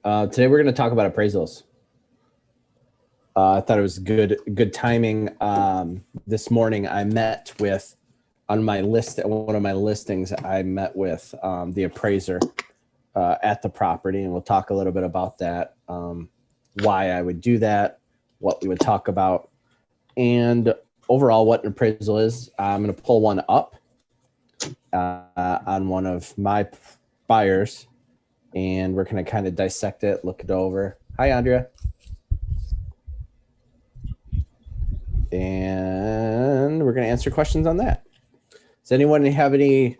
Today we're going to talk about appraisals. I thought it was good timing. This morning I met with on my list one of my listings. I met with the appraiser at the property, and we'll talk a little bit about that. Why I would do that, what we would talk about, and overall what an appraisal is. I'm going to pull one up on one of my buyers, and we're going to kind of dissect it, look it over. Hi, Andrea. And we're going to answer questions on that. Does anyone have any,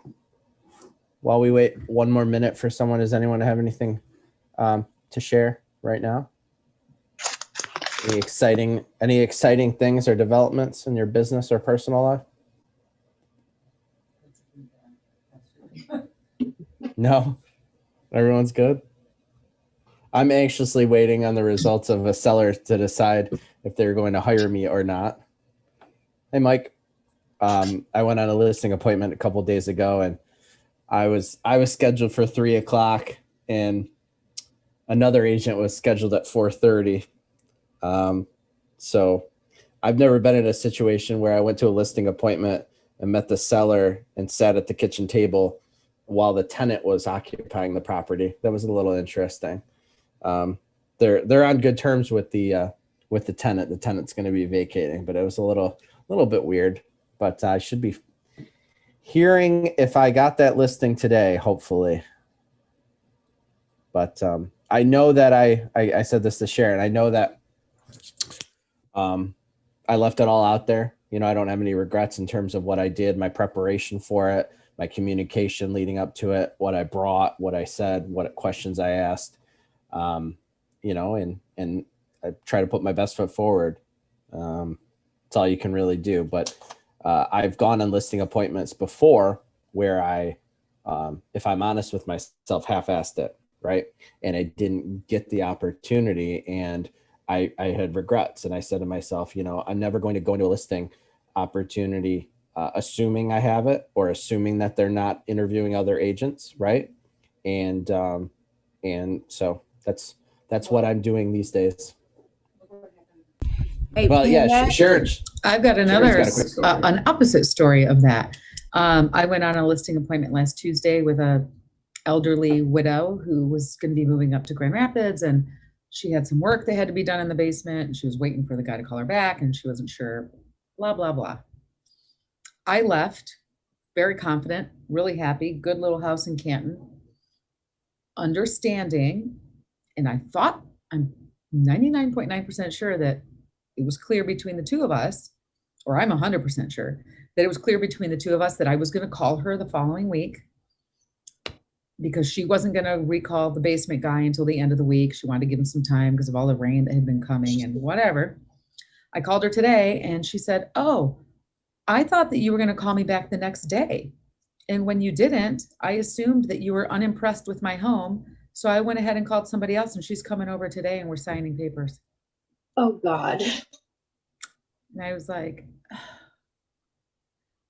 while we wait one more minute for someone, does anyone have anything to share right now? Any exciting things or developments in your business or personal life? No? Everyone's good? I'm anxiously waiting on the results of a seller to decide if they're going to hire me or not. Hey, Mike. I went on a listing appointment a couple days ago, and I was scheduled for 3:00, and another agent was scheduled at 4:30. So I've never been in a situation where I went to a listing appointment and met the seller and sat at the kitchen table while the tenant was occupying the property. That was a little interesting. They're on good terms with the tenant. The tenant's going to be vacating, but it was a little bit weird. But I should be hearing if I got that listing today, hopefully. But I know that I said this to Sharon. I know that I left it all out there. I don't have any regrets in terms of what I did, my preparation for it, my communication leading up to it, what I brought, what I said, what questions I asked. And I try to put my best foot forward. That's all you can really do. But I've gone on listing appointments before where I, if I'm honest with myself, half-assed it, right? And I didn't get the opportunity, and I had regrets. And I said to myself, I'm never going to go into a listing opportunity assuming I have it or assuming that they're not interviewing other agents, right? And so that's what I'm doing these days. Hey, well, yeah, Sharon. I've got an opposite story of that. I went on a listing appointment last Tuesday with a elderly widow who was going to be moving up to Grand Rapids, and she had some work that had to be done in the basement, and she was waiting for the guy to call her back, and she wasn't sure, blah, blah, blah. I left very confident, really happy, good little house in Canton, understanding, and I thought, I'm 99.9% sure that it was clear between the two of us, or I'm 100% sure that it was clear between the two of us that I was going to call her the following week because she wasn't going to recall the basement guy until the end of the week. She wanted to give him some time because of all the rain that had been coming and whatever. I called her today and she said, "Oh, I thought that you were going to call me back the next day. And when you didn't, I assumed that you were unimpressed with my home. So I went ahead and called somebody else, and she's coming over today and we're signing papers." Oh, God. And I was like,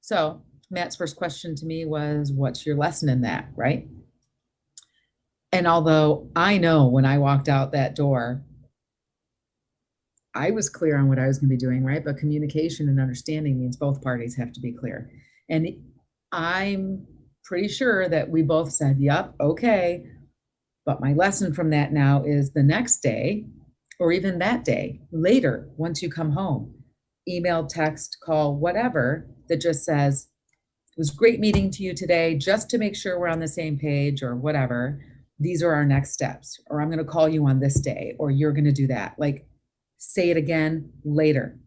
so Matt's first question to me was, what's your lesson in that, right? And although I know when I walked out that door, I was clear on what I was going to be doing, right? But communication and understanding means both parties have to be clear. And I'm pretty sure that we both said, yep, okay. But my lesson from that now is the next day, or even that day, later, once you come home, email, text, call, whatever, that just says, "It was great meeting to you today, just to make sure we're on the same page," or whatever. "These are our next steps," or "I'm going to call you on this day," or "You're going to do that." Like, say it again later.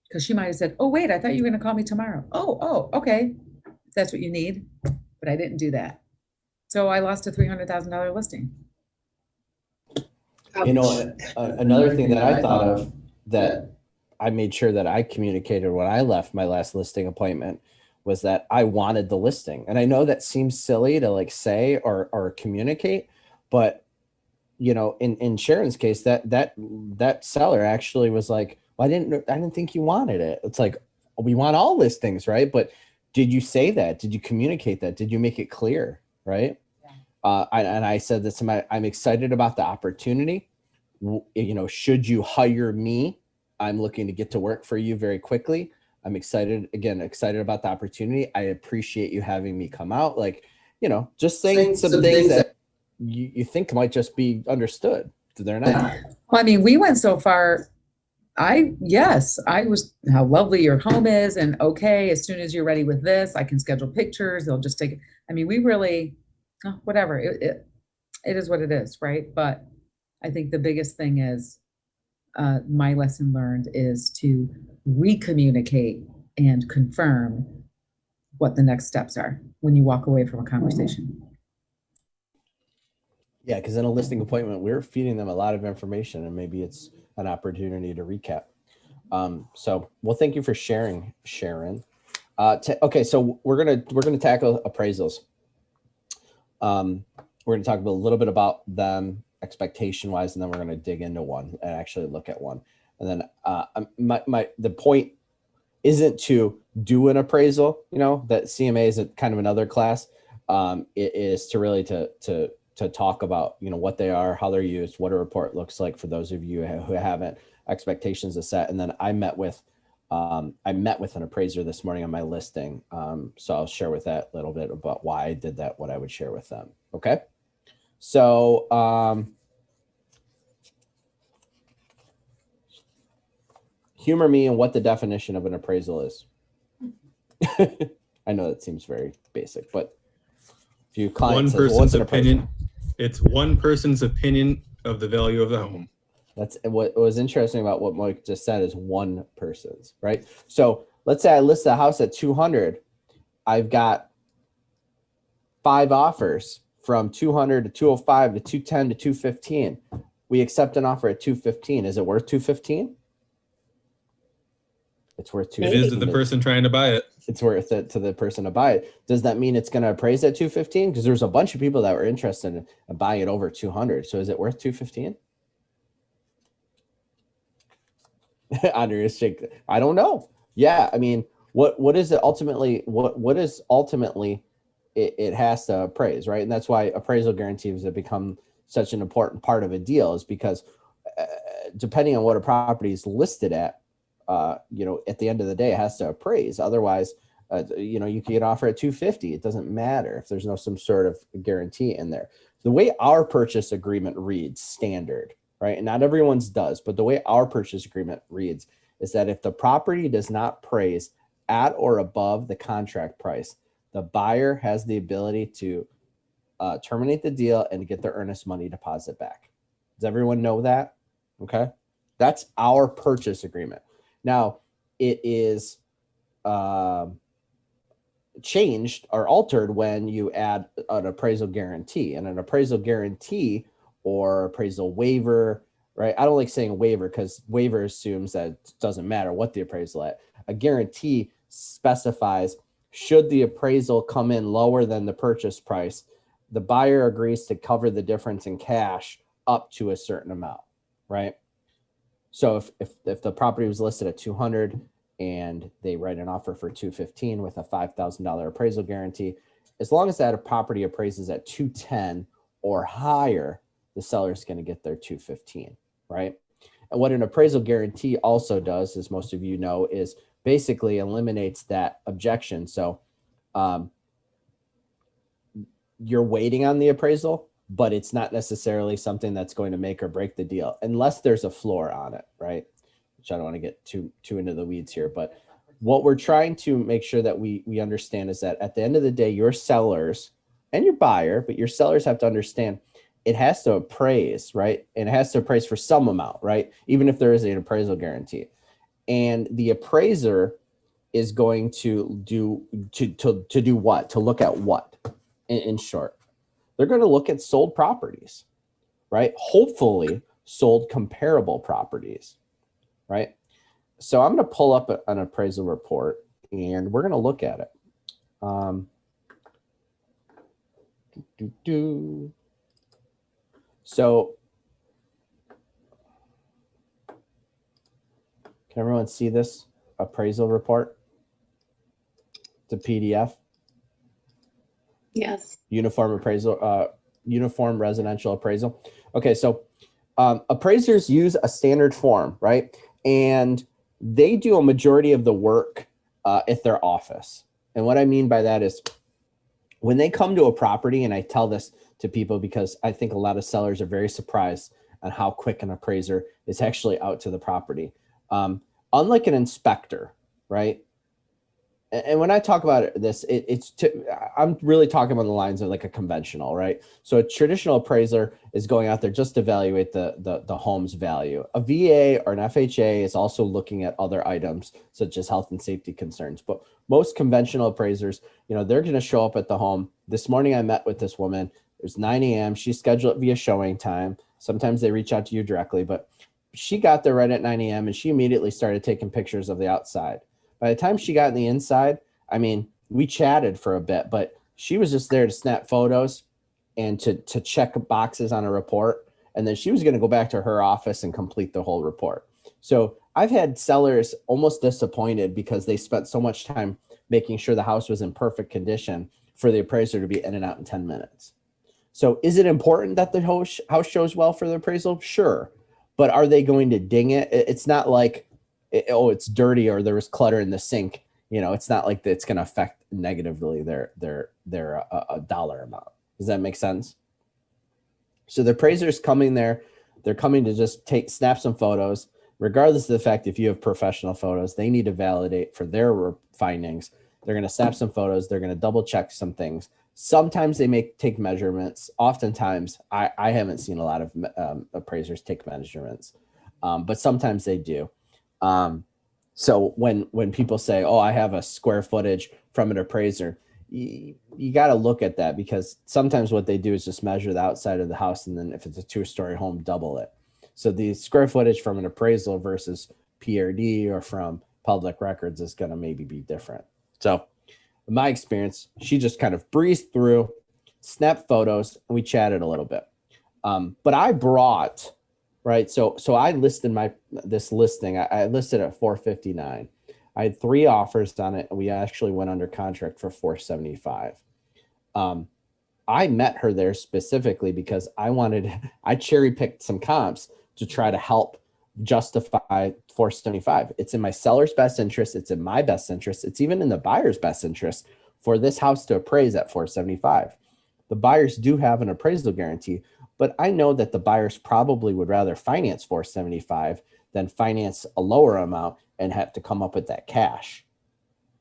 Because she might have said, "Oh, wait, I thought you were going to call me tomorrow." Oh, okay. If that's what you need. But I didn't do that. So I lost a $300,000 listing. Another thing that I thought of that I made sure that I communicated when I left my last listing appointment was that I wanted the listing. And I know that seems silly to say or communicate, but in Sharon's case, that seller actually was like, "Well, I didn't think you wanted it." It's like, we want all listings, right? But did you say that? Did you communicate that? Did you make it clear, right? And I said this to I'm excited about the opportunity. Should you hire me, I'm looking to get to work for you very quickly. I'm excited about the opportunity. I appreciate you having me come out. Like, just saying some things that you think might just be understood. They're not. Well, I mean, we went so far. I was how lovely your home is, and okay, as soon as you're ready with this, I can schedule pictures. They'll just take. I mean, we really, whatever. It is what it is, right? But I think the biggest thing is my lesson learned is to recommunicate and confirm what the next steps are when you walk away from a conversation. Yeah, because in a listing appointment, we're feeding them a lot of information, and maybe it's an opportunity to recap. Well, thank you for sharing, Sharon. Okay, so we're gonna tackle appraisals. We're gonna talk a little bit about them expectation wise, and then we're gonna dig into one and actually look at one. And then the point isn't to do an appraisal. That CMA is kind of another class. It is to really to talk about what they are, how they're used, what a report looks like for those of you who haven't, expectations to set. And then I met with an appraiser this morning on my listing. So I'll share with that a little bit about why I did that, what I would share with them. Okay. So humor me and what the definition of an appraisal is. I know that seems very basic, but if you client one person's opinion, it's one person's opinion of the value of the home. That's what was interesting about what Mike just said is one person's, right? So let's say I list a house at 200. I've got 5 offers from 200 to 205 to 210 to 215. We accept an offer at 215. Is it worth 215? It's worth 215. It is to the person trying to buy it. It's worth it to the person to buy it. Does that mean it's going to appraise at 215? Because there's a bunch of people that were interested in buying it over 200. So is it worth 215? Andreas, I don't know. Yeah, I mean, what is it ultimately? What is ultimately it has to appraise, right? And that's why appraisal guarantees have become such an important part of a deal, is because depending on what a property is listed at, at the end of the day, it has to appraise. Otherwise, you can get an offer at 250. It doesn't matter if there's some sort of guarantee in there. The way our purchase agreement reads, standard, right? And not everyone's does, but the way our purchase agreement reads is that if the property does not appraise at or above the contract price, the buyer has the ability to terminate the deal and get their earnest money deposit back. Does everyone know that? Okay. That's our purchase agreement. Now, it is changed or altered when you add an appraisal guarantee. And an appraisal guarantee or appraisal waiver, right? I don't like saying waiver because waiver assumes that it doesn't matter what the appraisal at. A guarantee specifies, should the appraisal come in lower than the purchase price, the buyer agrees to cover the difference in cash up to a certain amount, right? So if the property was listed at 200 and they write an offer for 215 with a $5,000 appraisal guarantee, as long as that property appraises at 210 or higher, the seller is going to get their 215, right? And what an appraisal guarantee also does, as most of you know, is basically eliminates that objection. So you're waiting on the appraisal, but it's not necessarily something that's going to make or break the deal unless there's a floor on it, right? Which I don't want to get too into the weeds here, but what we're trying to make sure that we understand is that at the end of the day, your sellers and your buyer, but your sellers have to understand it has to appraise, right? And it has to appraise for some amount, right? Even if there is an appraisal guarantee. And the appraiser is going to do what? To look at what? In short, they're going to look at sold properties, right? Hopefully sold comparable properties, right? So I'm going to pull up an appraisal report and we're going to look at it. So can everyone see this appraisal report? It's a PDF. Yes. Uniform appraisal uniform residential appraisal. Okay, so appraisers use a standard form, right? And they do a majority of the work at their office. And what I mean by that is when they come to a property, and I tell this to people because I think a lot of sellers are very surprised on how quick an appraiser is actually out to the property. Unlike an inspector, right? And when I talk about this, I'm really talking about the lines of like a conventional, right? So a traditional appraiser is going out there just to evaluate the home's value. A VA or an FHA is also looking at other items such as health and safety concerns. But most conventional appraisers, they're going to show up at the home. This morning I met with this woman. It was 9 a.m. She scheduled it via showing time. Sometimes they reach out to you directly, but she got there right at 9 a.m. and she immediately started taking pictures of the outside. By the time she got in the inside, I mean, we chatted for a bit, but she was just there to snap photos and to check boxes on a report. And then she was going to go back to her office and complete the whole report. So I've had sellers almost disappointed because they spent so much time making sure the house was in perfect condition for the appraiser to be in and out in 10 minutes. So is it important that the house shows well for the appraisal? Sure. But are they going to ding it? It's not like, it's dirty or there was clutter in the sink. It's not like it's going to affect negatively their dollar amount. Does that make sense? So the appraiser's coming there. They're coming to just snap some photos. Regardless of the fact if you have professional photos, they need to validate for their findings. They're going to snap some photos. They're going to double check some things. Sometimes they may take measurements. Oftentimes, I haven't seen a lot of appraisers take measurements, but sometimes they do. So when people say, oh, I have a square footage from an appraiser, you got to look at that because sometimes what they do is just measure the outside of the house. And then if it's a 2-story home, double it. So the square footage from an appraisal versus PRD or from public records is going to maybe be different. So in my experience, she just kind of breezed through, snapped photos, and we chatted a little bit. But I brought, right? So I listed this listing. I listed at $459. I had 3 offers on it, and we actually went under contract for $475. I met her there specifically because I cherry picked some comps to try to help justify $475. It's in my seller's best interest. It's in my best interest. It's even in the buyer's best interest for this house to appraise at $475. The buyers do have an appraisal guarantee, but I know that the buyers probably would rather finance $475 than finance a lower amount and have to come up with that cash.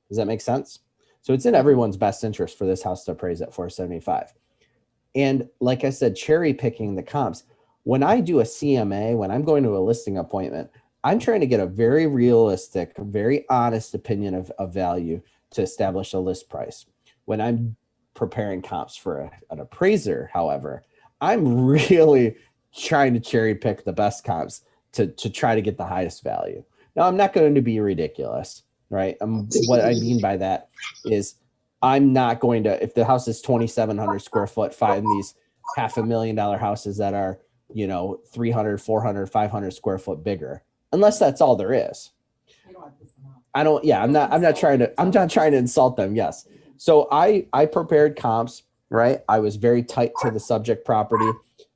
Does that make sense? So it's in everyone's best interest for this house to appraise at $475. And like I said, cherry picking the comps. When I do a CMA, when I'm going to a listing appointment, I'm trying to get a very realistic, very honest opinion of value to establish a list price. When I'm preparing comps for an appraiser, however, I'm really trying to cherry pick the best comps to try to get the highest value. Now, I'm not going to be ridiculous, right? What I mean by that is I'm not going to, if the house is 2,700 square foot, find these $500,000 houses that are, 300, 400, 500 square foot bigger, unless that's all there is. I'm not trying to insult them. Yes. So I prepared comps, right? I was very tight to the subject property.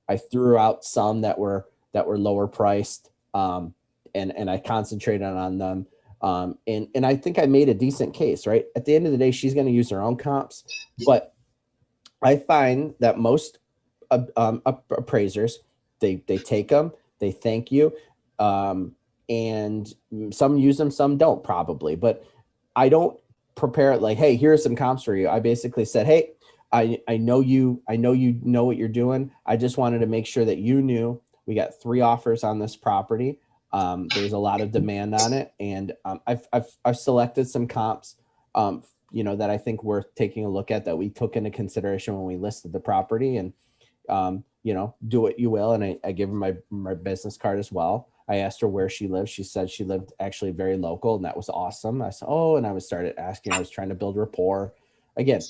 I threw out some that were lower priced, and I concentrated on them. And I think I made a decent case, right? At the end of the day, she's going to use her own comps, but I find that most appraisers, they take them, they thank you, and some use them, some don't probably, but I don't prepare it like, hey, here's some comps for you. I basically said, hey, I know you know what you're doing. I just wanted to make sure that you knew we got 3 offers on this property. There's a lot of demand on it, and I've selected some comps, that I think worth taking a look at that we took into consideration when we listed the property, and do what you will. And I gave her my business card as well. I asked her where she lives. She said she lived actually very local, and that was awesome. I said, oh, and I started asking. I was trying to build rapport. Again,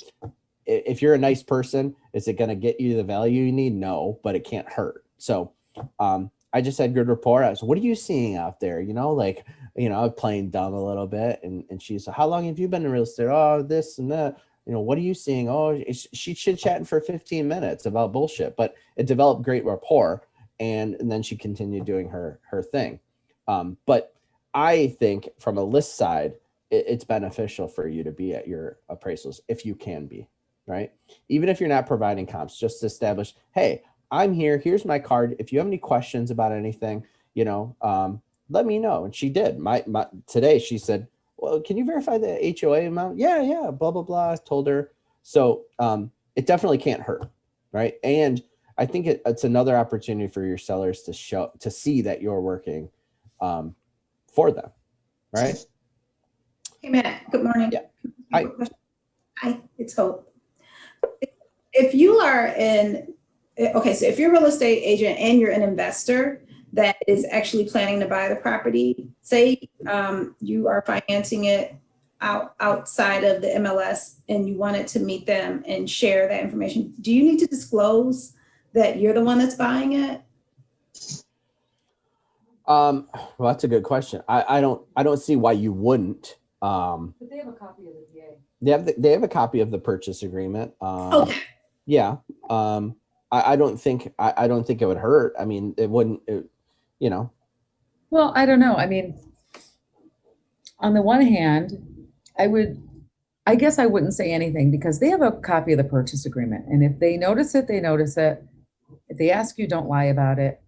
if you're a nice person, is it going to get you the value you need? No, but it can't hurt. So I just had good rapport. I was, what are you seeing out there? I was playing dumb a little bit. And she said, how long have you been in real estate? Oh, this and that. you know, what are you seeing? Oh, she chit chatting for 15 minutes about bullshit, but it developed great rapport. And then she continued doing her thing. But I think from a list side, it's beneficial for you to be at your appraisals if you can be, right? Even if you're not providing comps, just to establish, hey, I'm here. Here's my card. If you have any questions about anything, you know, let me know. And she did. My today she said, well, can you verify the HOA amount? Yeah, blah, blah, blah. I told her. So it definitely can't hurt, right? And I think it's another opportunity for your sellers to see that you're working for them, right? Hey, Matt, good morning. Yeah. Hi. Hi, it's Hope. If you are okay, so if you're a real estate agent and you're an investor that is actually planning to buy the property, say you are financing it outside of the MLS and you wanted to meet them and share that information, do you need to disclose that you're the one that's buying it? Well, that's a good question. I don't see why you wouldn't. But they have a copy of the VA. They have a copy of the purchase agreement. Okay. Yeah. I don't think it would hurt. I mean, it wouldn't. You know. Well, I don't know. I mean, on the one hand, I guess I wouldn't say anything because they have a copy of the purchase agreement. And if they notice it, they notice it. If they ask you, don't lie about it.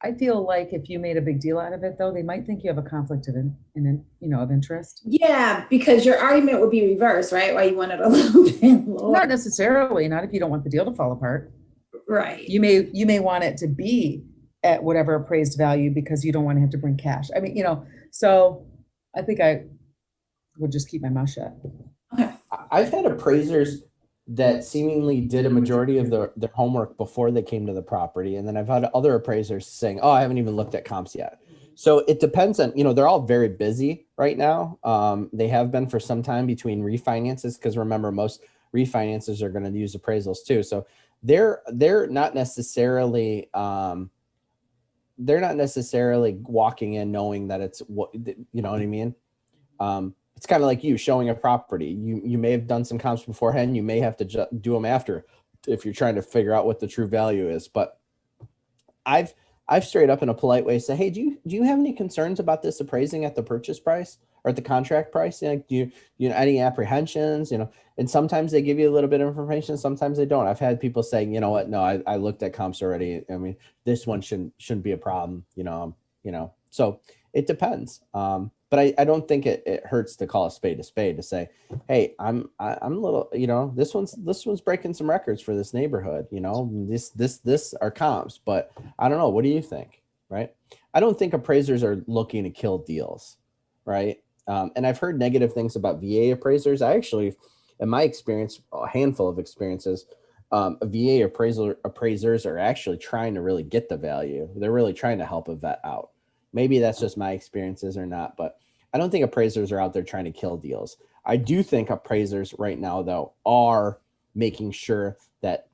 I feel like if you made a big deal out of it, though, they might think you have a conflict of of interest. Yeah, because your argument would be reversed, right? Why you want it a little bit lower. Not necessarily, not if you don't want the deal to fall apart. Right. You may want it to be at whatever appraised value because you don't want to have to bring cash. I mean, so I think I would just keep my mouth shut. Okay. I've had appraisers that seemingly did a majority of their homework before they came to the property. And then I've had other appraisers saying, oh, I haven't even looked at comps yet. So it depends on, they're all very busy right now. They have been for some time between refinances, because remember, most refinances are going to use appraisals too. So they're not necessarily walking in knowing that it's what, you know what I mean? It's kind of like you showing a property. You may have done some comps beforehand. You may have to do them after if you're trying to figure out what the true value is. But I've straight up in a polite way say, hey, do you have any concerns about this appraising at the purchase price or at the contract price? Like, do you know any apprehensions? And sometimes they give you a little bit of information. Sometimes they don't. I've had people saying, you know what? No, I looked at comps already. I mean, this one shouldn't be a problem. So it depends. But I don't think it hurts to call a spade to say, hey, I'm a little, this one's breaking some records for this neighborhood. This are comps, but I don't know. What do you think? Right? I don't think appraisers are looking to kill deals, right? And I've heard negative things about VA appraisers. I actually, in my experience, a handful of experiences, VA appraisers are actually trying to really get the value. They're really trying to help a vet out. Maybe that's just my experiences or not, but I don't think appraisers are out there trying to kill deals. I do think appraisers right now, though, are making sure that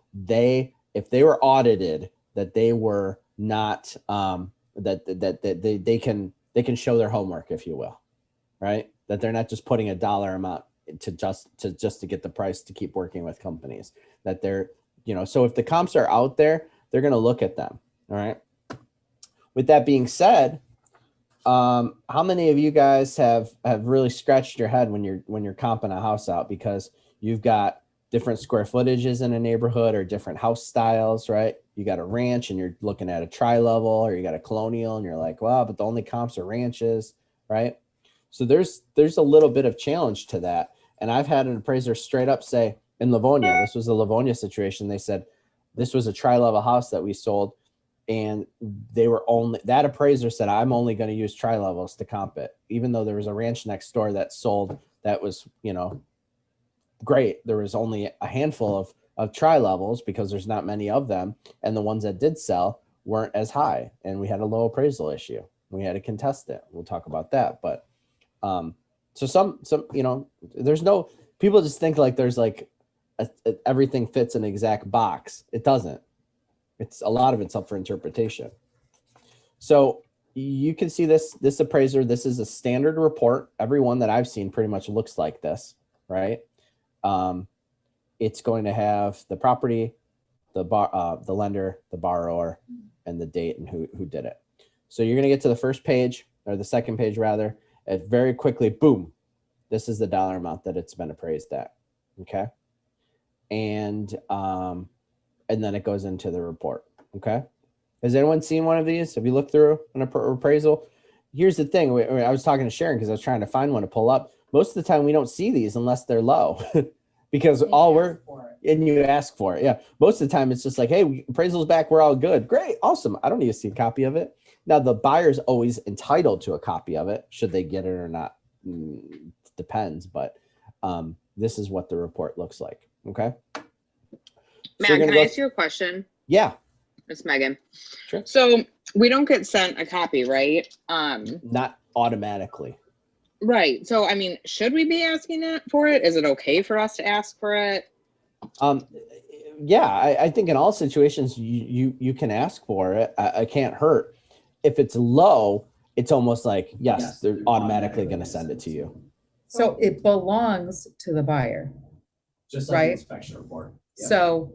if they were audited, that they were not, that they can show their homework, if you will, right? That they're not just putting a dollar amount to get the price to keep working with companies. That they're, so if the comps are out there, they're going to look at them. All right. With that being said, how many of you guys have really scratched your head when you're comping a house out because you've got different square footages in a neighborhood or different house styles, right? You got a ranch and you're looking at a tri-level, or you got a colonial and you're like, wow, but the only comps are ranches, right? So there's a little bit of challenge to that. And I've had an appraiser straight up say in Livonia, this was a Livonia situation. They said, this was a tri-level house that we sold. And that appraiser said, I'm only going to use tri-levels to comp it, even though there was a ranch next door that sold that was, great. There was only a handful of tri-levels because there's not many of them. And the ones that did sell weren't as high. And we had a low appraisal issue. We had to contest it. We'll talk about that. But so some, there's no, people just think like there's like everything fits an exact box. It doesn't. It's a lot of it's up for interpretation. So you can see this appraiser. This is a standard report. Every one that I've seen pretty much looks like this, right? it's going to have the property, the lender, the borrower, and the date and who did it. So you're going to get to the first page, or the second page rather, and very quickly, boom, this is the dollar amount that it's been appraised at. Okay. And then it goes into the report. Okay. Has anyone seen one of these? Have you looked through an appraisal? Here's the thing. I was talking to Sharon because I was trying to find one to pull up. Most of the time we don't see these unless they're low because and you ask for it. Yeah. Most of the time it's just like, hey, appraisal's back. We're all good. Great. Awesome. I don't need to see a copy of it. Now the buyer's always entitled to a copy of it. Should they get it or not? Depends. But this is what the report looks like. Okay. Matt, can I ask you a question? Yeah. It's Megan. Sure. So we don't get sent a copy, right? Not automatically. Right. So, I mean, should we be asking for it? Is it okay for us to ask for it? Yeah, I think in all situations you can ask for it. I can't hurt. If it's low, it's almost like, yes, they're automatically going to send it to you. So it belongs to the buyer. Just like Right. the inspection report. Yeah. So,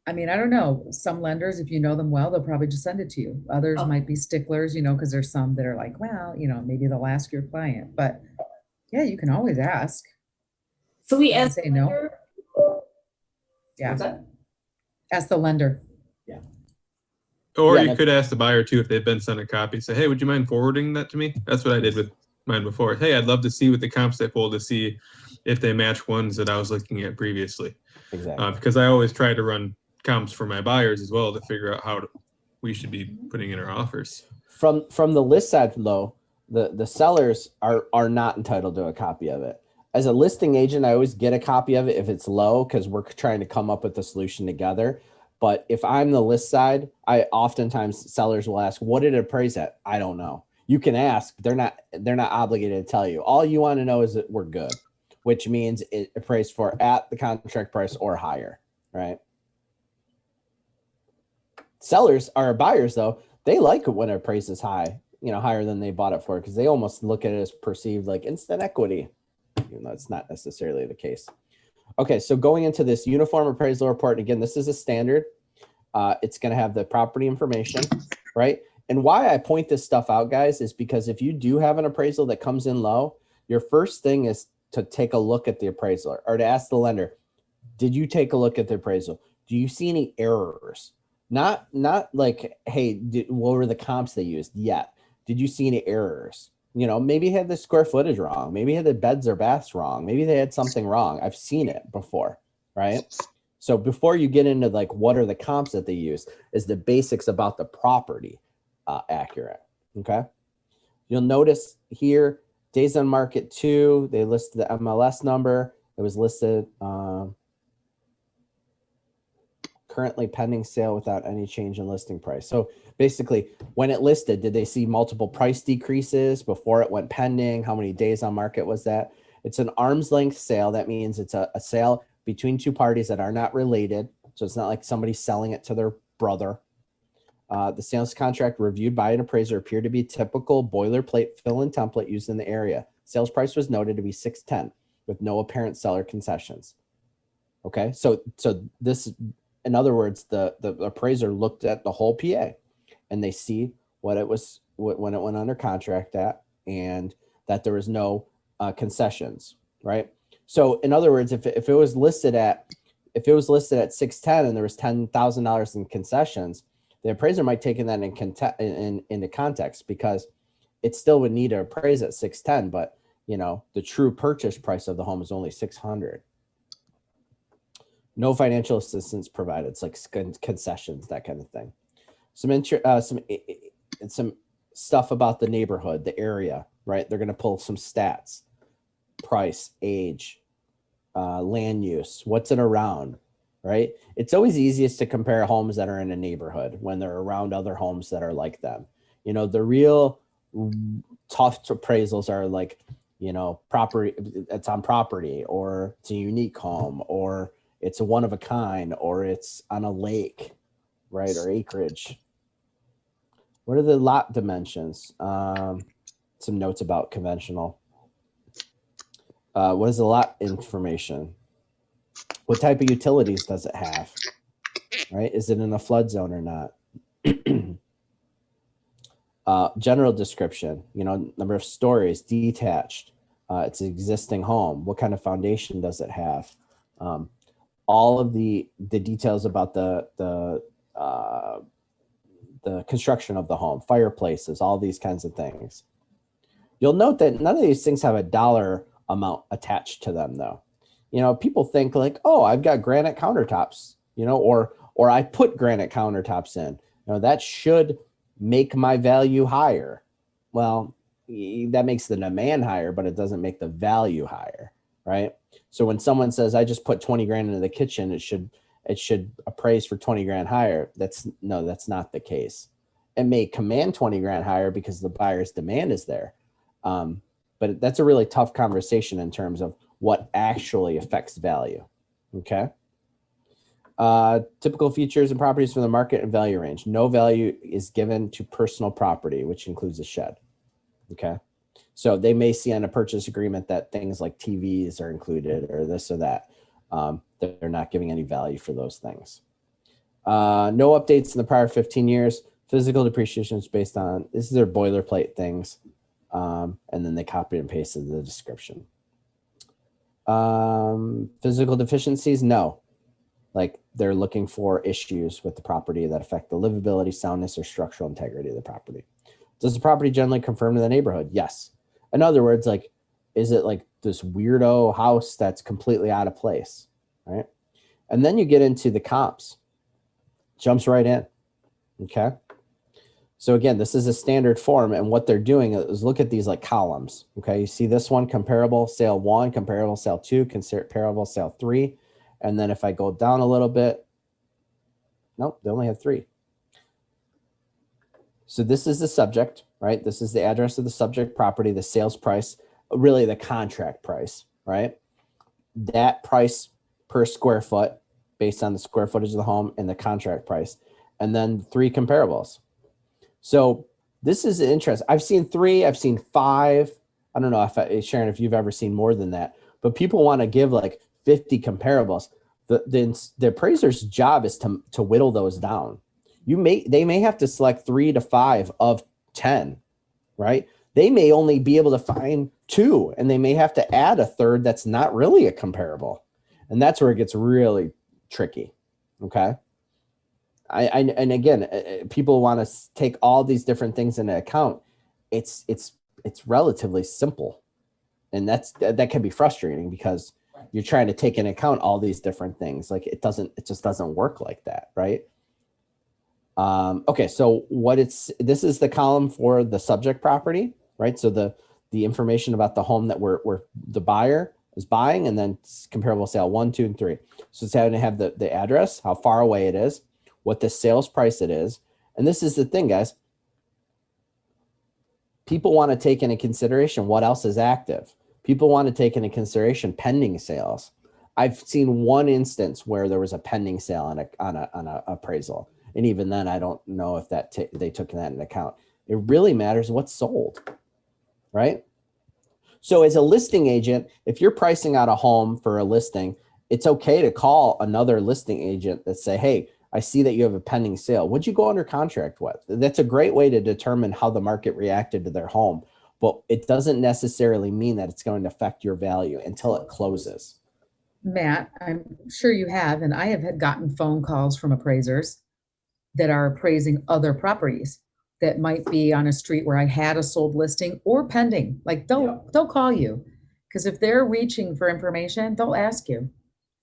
I mean, I don't know. Some lenders, if you know them well, they'll probably just send it to you. Others Oh. might be sticklers, because there's some that are like, well, maybe they'll ask your client, but yeah, you can always ask. So we You can ask. say no. Yeah, What's that? ask the lender. Or Yeah, you could ask the buyer too if they've been sent a copy. Say, hey, would you mind forwarding that to me? That's what I did with mine before. Hey, I'd love to see what the comps they pulled to see if they match ones that I was looking at previously. Exactly. Because I always try to run comps for my buyers as well to figure out how we should be putting in our offers. From the list side though, the sellers are not entitled to a copy of it. As a listing agent, I always get a copy of it if it's low because we're trying to come up with a solution together. But if I'm the list side, I oftentimes sellers will ask, what did it appraise at? I don't know. You can ask, they're not obligated to tell you. All you want to know is that we're good, which means it appraised for at the contract price or higher, right? Sellers or buyers though, they like it when it appraises high, higher than they bought it for, because they almost look at it as perceived like instant equity, even though it's not necessarily the case. Okay, so going into this uniform appraisal report, again, this is a standard. It's going to have the property information, right? And why I point this stuff out, guys, is because if you do have an appraisal that comes in low, your first thing is to take a look at the appraisal or to ask the lender, did you take a look at the appraisal? Do you see any errors? Not like, hey, what were the comps they used yet? Did you see any errors? Maybe had the square footage wrong. Maybe had the beds or baths wrong. Maybe they had something wrong. I've seen it before, right? So before you get into like what are the comps that they use, is the basics about the property accurate? Okay. You'll notice here, days on market 2, they listed the MLS number. It was listed currently pending sale without any change in listing price. So basically, when it listed, did they see multiple price decreases before it went pending? How many days on market was that? It's an arm's length sale. That means it's a sale between two parties that are not related. So it's not like somebody selling it to their brother. The sales contract reviewed by an appraiser appeared to be typical boilerplate fill-in template used in the area. Sales price was noted to be $610 with no apparent seller concessions. Okay, so this, in other words, the appraiser looked at the whole PA and they see what it was when it went under contract at, and that there was no concessions, right? So in other words, if it was listed at $610 and there was $10,000 in concessions, the appraiser might take that into context, because it still would need to appraise at $610, but the true purchase price of the home is only $600. No financial assistance provided. It's like concessions, that kind of thing. Some stuff about the neighborhood, the area, right? They're going to pull some stats, price, age, land use, what's it around, right? It's always easiest to compare homes that are in a neighborhood when they're around other homes that are like them. The real tough appraisals are like, property, it's on property, or it's a unique home, or it's a one of a kind, or it's on a lake, right? Or acreage. What are the lot dimensions? Some notes about conventional. What is the lot information? What type of utilities does it have? Right? Is it in a flood zone or not? General description, number of stories, detached, it's an existing home. What kind of foundation does it have? All of the details about the construction of the home, fireplaces, all these kinds of things. You'll note that none of these things have a dollar amount attached to them, though. People think like, oh, I've got granite countertops, or I put granite countertops in. That should make my value higher. Well, that makes the demand higher, but it doesn't make the value higher, right? So when someone says, I just put 20 grand into the kitchen, it should appraise for 20 grand higher. That's not the case. It may command 20 grand higher because the buyer's demand is there. But that's a really tough conversation in terms of what actually affects value. Okay. Typical features and properties from the market and value range. No value is given to personal property, which includes a shed. Okay. So they may see on a purchase agreement that things like TVs are included or this or that. They're not giving any value for those things. No updates in the prior 15 years. Physical depreciation is based on, this is their boilerplate things. And then they copy and pasted the description. Physical deficiencies, no. Like they're looking for issues with the property that affect the livability, soundness, or structural integrity of the property. Does the property generally conform to the neighborhood? Yes. In other words, like, is it like this weirdo house that's completely out of place, right? And then you get into the comps. Jumps right in, okay? So again, this is a standard form, and what they're doing is look at these like columns, okay? You see this one, comparable sale 1, comparable sale 2, comparable sale 3. And then if I go down a little bit, nope, they only have 3. So this is the subject, right? This is the address of the subject property, the sales price, really the contract price, right? That price per square foot based on the square footage of the home and the contract price. And then 3 comparables. So this is interesting. I've seen 3, I've seen 5. I don't know if Sharon, if you've ever seen more than that, but people want to give like 50 comparables. The appraiser's job is to whittle those down. They may have to select 3 to 5 of 10, right? They may only be able to find 2, and they may have to add a third that's not really a comparable. And that's where it gets really tricky. Okay. And again, people want to take all these different things into account. It's relatively simple, and that can be frustrating because you're trying to take into account all these different things. Like it just doesn't work like that, right? Okay, so this is the column for the subject property, right? So the information about the home that we're the buyer is buying, and then comparable sale 1, 2, and 3. So it's having to have the address, how far away it is, what the sales price it is. And this is the thing, guys. People want to take into consideration what else is active. People want to take into consideration pending sales. I've seen one instance where there was a pending sale on a appraisal. And even then, I don't know if they took that into account. It really matters what's sold, right? So as a listing agent, if you're pricing out a home for a listing, it's okay to call another listing agent that say, hey, I see that you have a pending sale. What'd you go under contract with? That's a great way to determine how the market reacted to their home, but it doesn't necessarily mean that it's going to affect your value until it closes. Matt, I'm sure you have, and I have gotten phone calls from appraisers that are appraising other properties that might be on a street where I had a sold listing or pending. Like they'll call you, because if they're reaching for information, they'll ask you,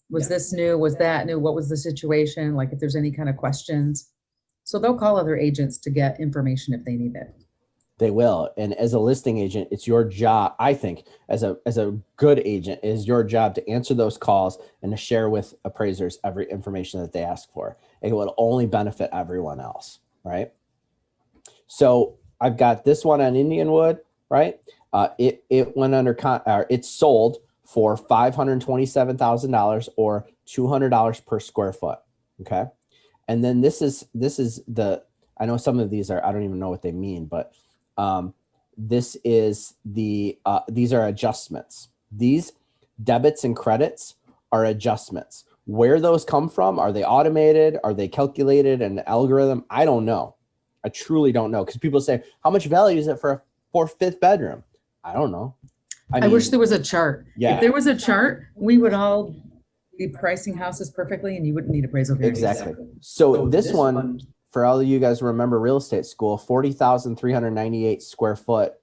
was this new? Was that new? What was the situation? Like if there's any kind of questions. So they'll call other agents to get information if they need it. They will. And as a listing agent, it's your job, I think, as a good agent, it is your job to answer those calls and to share with appraisers every information that they ask for. It will only benefit everyone else, right? So I've got this one on Indianwood, right? It went under it's sold for $527,000 or $200 per square foot. Okay. And then this is I know some of these I don't even know what they mean, but this is these are adjustments. These debits and credits are adjustments. Where those come from, are they automated? Are they calculated in an algorithm? I don't know. I truly don't know. Because people say, how much value is it for a fourth, fifth bedroom? I don't know. I wish there was a chart. Yeah. If there was a chart, we would all be pricing houses perfectly and you wouldn't need appraisal variances. Exactly. So this one, for all of you guys who remember real estate school, 40,398 square foot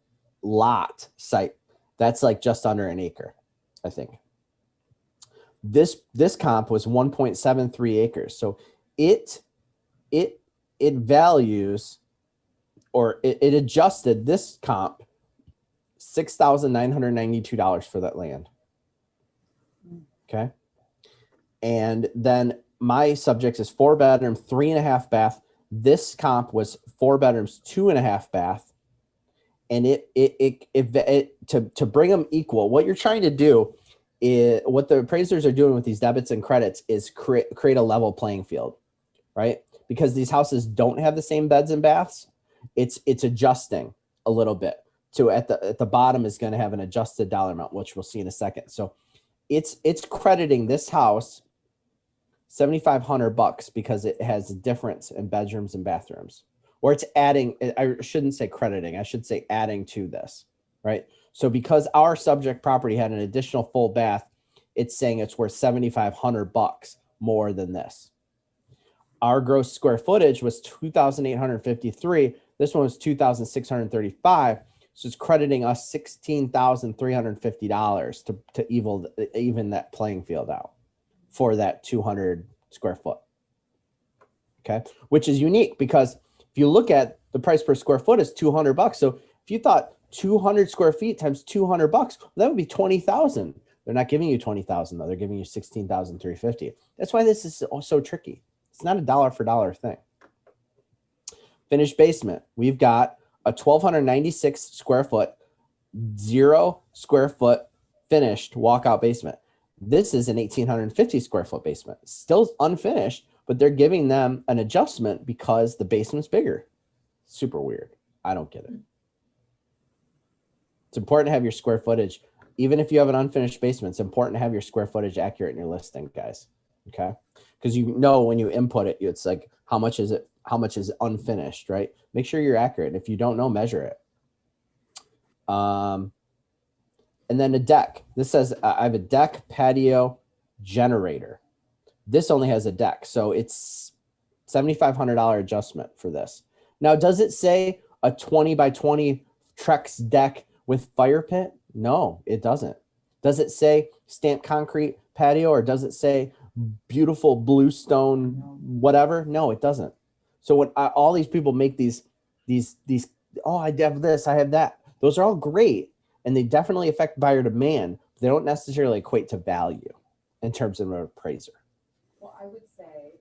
lot site. That's like just under an acre, I think. This comp was 1.73 acres. So it values, or it adjusted this comp $6,992 for that land. Okay. And then my subject is 4 bedroom, 3.5 bath. This comp was 4 bedrooms, 2.5 bath. And to bring them equal, what you're trying to do is, what the appraisers are doing with these debits and credits is create a level playing field, right? Because these houses don't have the same beds and baths. It's adjusting a little bit. So at the bottom is going to have an adjusted dollar amount, which we'll see in a second. So it's crediting this house $7,500 because it has a difference in bedrooms and bathrooms, or it's adding. I shouldn't say crediting. I should say adding to this, right? So because our subject property had an additional full bath, it's saying it's worth $7,500 more than this. Our gross square footage was 2,853. This one was 2,635. So it's crediting us $16,350 to even that playing field out for that 200 square foot. Okay, which is unique because if you look at the price per square foot is $200. So if you thought 200 square feet times $200, well, that would be 20,000. They're not giving you 20,000 though. They're giving you 16,350. That's why this is so tricky. It's not a dollar for dollar thing. Finished basement. We've got a 1,296 square foot, 0 square foot finished walkout basement. This is an 1,850 square foot basement. Still unfinished, but they're giving them an adjustment because the basement's bigger. Super weird. I don't get it. It's important to have your square footage. Even if you have an unfinished basement, it's important to have your square footage accurate in your listing, guys. Okay? Because you know when you input it, it's like, how much is it? How much is unfinished, right? Make sure you're accurate. If you don't know, measure it. And then a deck. This says I have a deck, patio, generator. This only has a deck. So it's $7,500 adjustment for this. Now, does it say a 20 by 20 Trex deck with fire pit? No, it doesn't. Does it say stamped concrete patio, or does it say beautiful bluestone whatever? No, it doesn't. So when all these people make these, oh, I have this, I have that. Those are all great, and they definitely affect buyer demand. They don't necessarily equate to value in terms of an appraiser. Well, I would say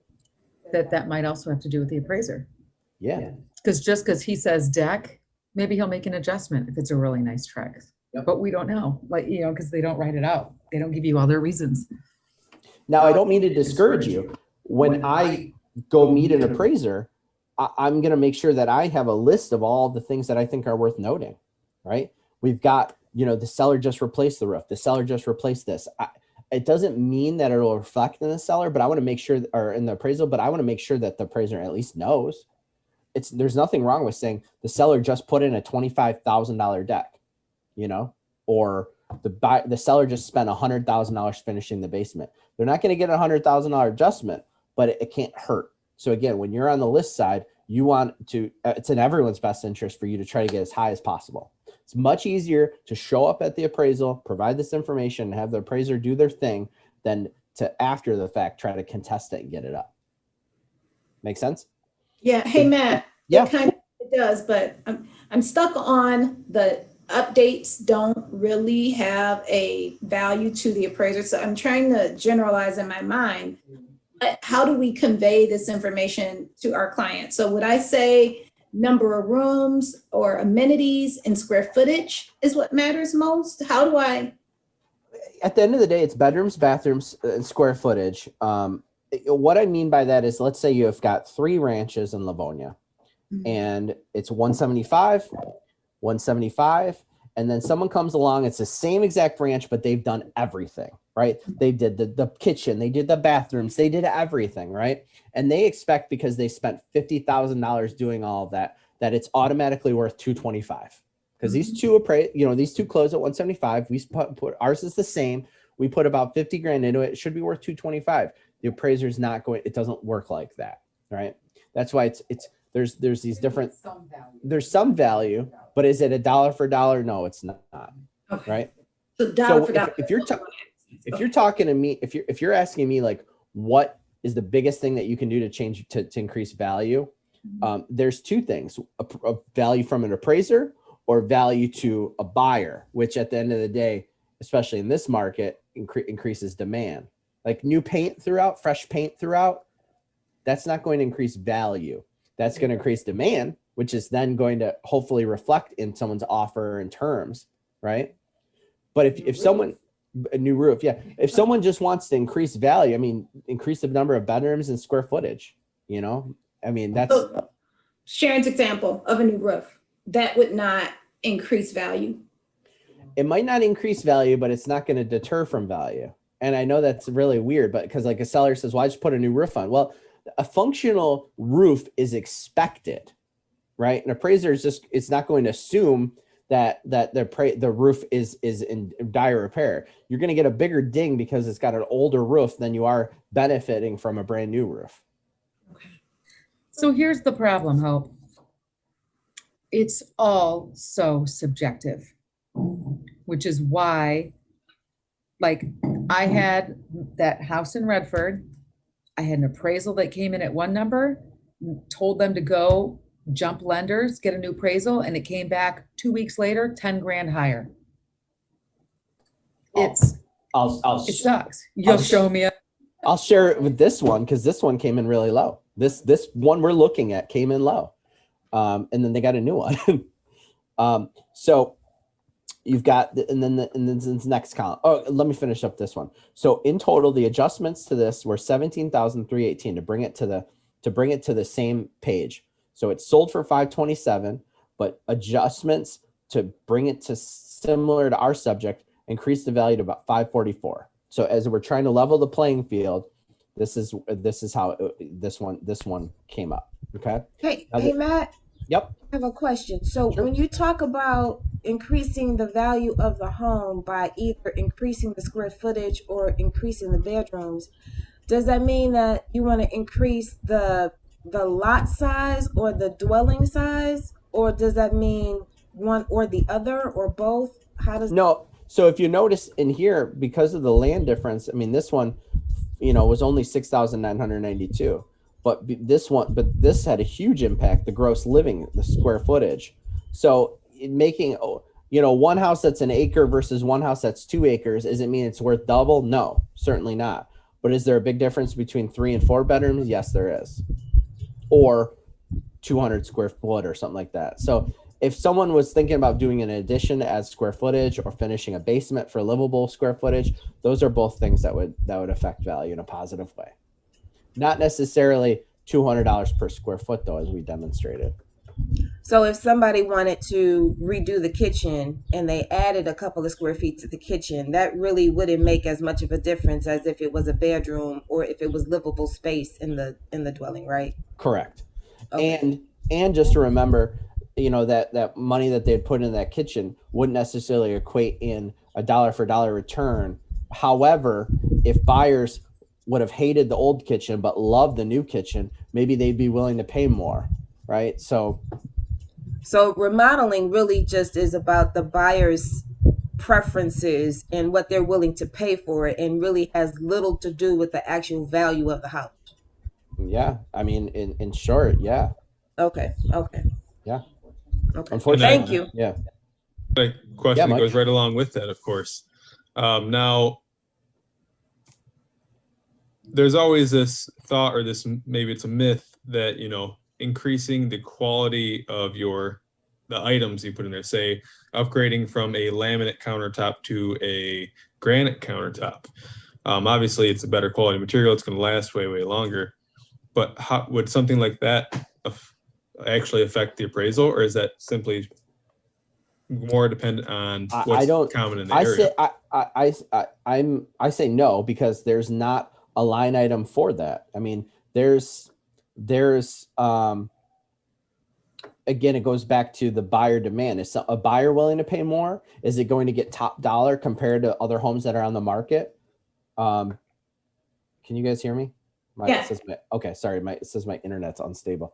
That might also have to do with the appraiser. Yeah. Because just because he says deck, maybe he'll make an adjustment if it's a really nice Trex. Yep. But we don't know, like, because they don't write it out. They don't give you all their reasons. Now, I don't mean to discourage you. When I go meet an appraiser, I'm going to make sure that I have a list of all the things that I think are worth noting, right? We've got, the seller just replaced the roof. The seller just replaced this. It doesn't mean that it'll reflect in the seller, but I want to make sure, or in the appraisal, but I want to make sure that the appraiser at least knows. There's nothing wrong with saying the seller just put in a $25,000 deck, or the seller just spent $100,000 finishing the basement. They're not going to get a $100,000 adjustment, but it can't hurt. So again, when you're on the list side, you want to, it's in everyone's best interest for you to try to get as high as possible. It's much easier to show up at the appraisal, provide this information, and have the appraiser do their thing than to, after the fact, try to contest it and get it up. Make sense? Yeah. Hey, Matt. Yeah. It does, but I'm stuck on the updates don't really have a value to the appraiser. So I'm trying to generalize in my mind, but how do we convey this information to our clients? So would I say number of rooms or amenities and square footage is what matters most? How do I? At the end of the day, it's bedrooms, bathrooms, and square footage. What I mean by that is, let's say you have got 3 ranches in Livonia, and it's 175, 175, And then someone comes along, it's the same exact ranch, but they've done everything, right? They did the kitchen, they did the bathrooms, they did everything, right? And they expect, because they spent $50,000 doing all of that, that it's automatically worth $225. Because these two these two close at 175. We put ours is the same. We put about 50 grand into it. It should be worth 225. The appraiser's not going, it doesn't work like that, right? That's why there's these different, Some value. there's some value, but is it a dollar for dollar? No, it's not, Okay. right? So dollar So for dollar. if you're talking to me, if you're asking me like, what is the biggest thing that you can do to change, to increase value? There's two things, a value from an appraiser or value to a buyer, which at the end of the day, especially in this market, increases demand. Like new paint throughout, fresh paint throughout, that's not going to increase value. That's going to increase demand, which is then going to hopefully reflect in someone's offer and terms, right? But if someone, a new roof, yeah. If someone just wants to increase value, I mean, increase the number of bedrooms and square footage, I mean, that's, So Sharon's example of a new roof, that would not increase value. it might not increase value, but it's not going to deter from value. And I know that's really weird, but because like a seller says, well, I just put a new roof on. Well, a functional roof is expected, right? An appraiser is just, it's not going to assume that the roof is in dire repair. You're going to get a bigger ding because it's got an older roof than you are benefiting from a brand new roof. So here's the problem, Hope. It's all so subjective, which is why, like, I had that house in Redford. I had an appraisal that came in at one number, told them to go jump lenders, get a new appraisal, and it came back 2 weeks later, 10 grand higher. It sucks. You'll show me. I'll share it with this one because this one came in really low. This one we're looking at came in low, and then they got a new one. So you've got, and then this next column. Oh, let me finish up this one. So in total, the adjustments to this were 17,318 to bring it to the same page. So it's sold for 527, but adjustments to bring it to similar to our subject increased the value to about 544. So as we're trying to level the playing field, this is how this one came up. Okay. Hey, Now hey, Matt, Yep. I have a question. So Sure. when you talk about increasing the value of the home by either increasing the square footage or increasing the bedrooms, does that mean that you want to increase the lot size or the dwelling size, or does that mean one or the other or both? How does No. So if you notice in here, because of the land difference, I mean, this one, was only 6,992, but this had a huge impact, the gross living, the square footage. So making, one house that's an acre versus one house that's 2 acres, does it mean it's worth double? No, certainly not. But is there a big difference between 3 and 4 bedrooms? Yes, there is. Or 200 square foot or something like that. So if someone was thinking about doing an addition to add square footage or finishing a basement for livable square footage, those are both things that would affect value in a positive way. Not necessarily $200 per square foot though, as we demonstrated. So if somebody wanted to redo the kitchen and they added a couple of square feet to the kitchen, that really wouldn't make as much of a difference as if it was a bedroom or if it was livable space in the dwelling, right? Correct. Okay. And just to remember, that money that they'd put in that kitchen wouldn't necessarily equate in a dollar for dollar return. However, if buyers would have hated the old kitchen but loved the new kitchen, maybe they'd be willing to pay more, right? So remodeling really just is about the buyer's preferences and what they're willing to pay for it, and really has little to do with the actual value of the house. yeah, I mean, in short, yeah. Okay. Yeah. Okay. Unfortunately, Thank you. Yeah. A question that Mike. goes right along with that, of course. Now, there's always this thought, or maybe it's a myth that, increasing the quality of the items you put in there, say upgrading from a laminate countertop to a granite countertop. Obviously, it's a better quality material. It's going to last way, way longer. But how would something like that actually affect the appraisal, or is that simply more dependent on I what's don't. common in the I area. say I say no because there's not a line item for that. I mean, there's again, it goes back to the buyer demand. Is a buyer willing to pay more? Is it going to get top dollar compared to other homes that are on the market? Can you guys hear me? Yeah. Okay, sorry. It says my internet's unstable.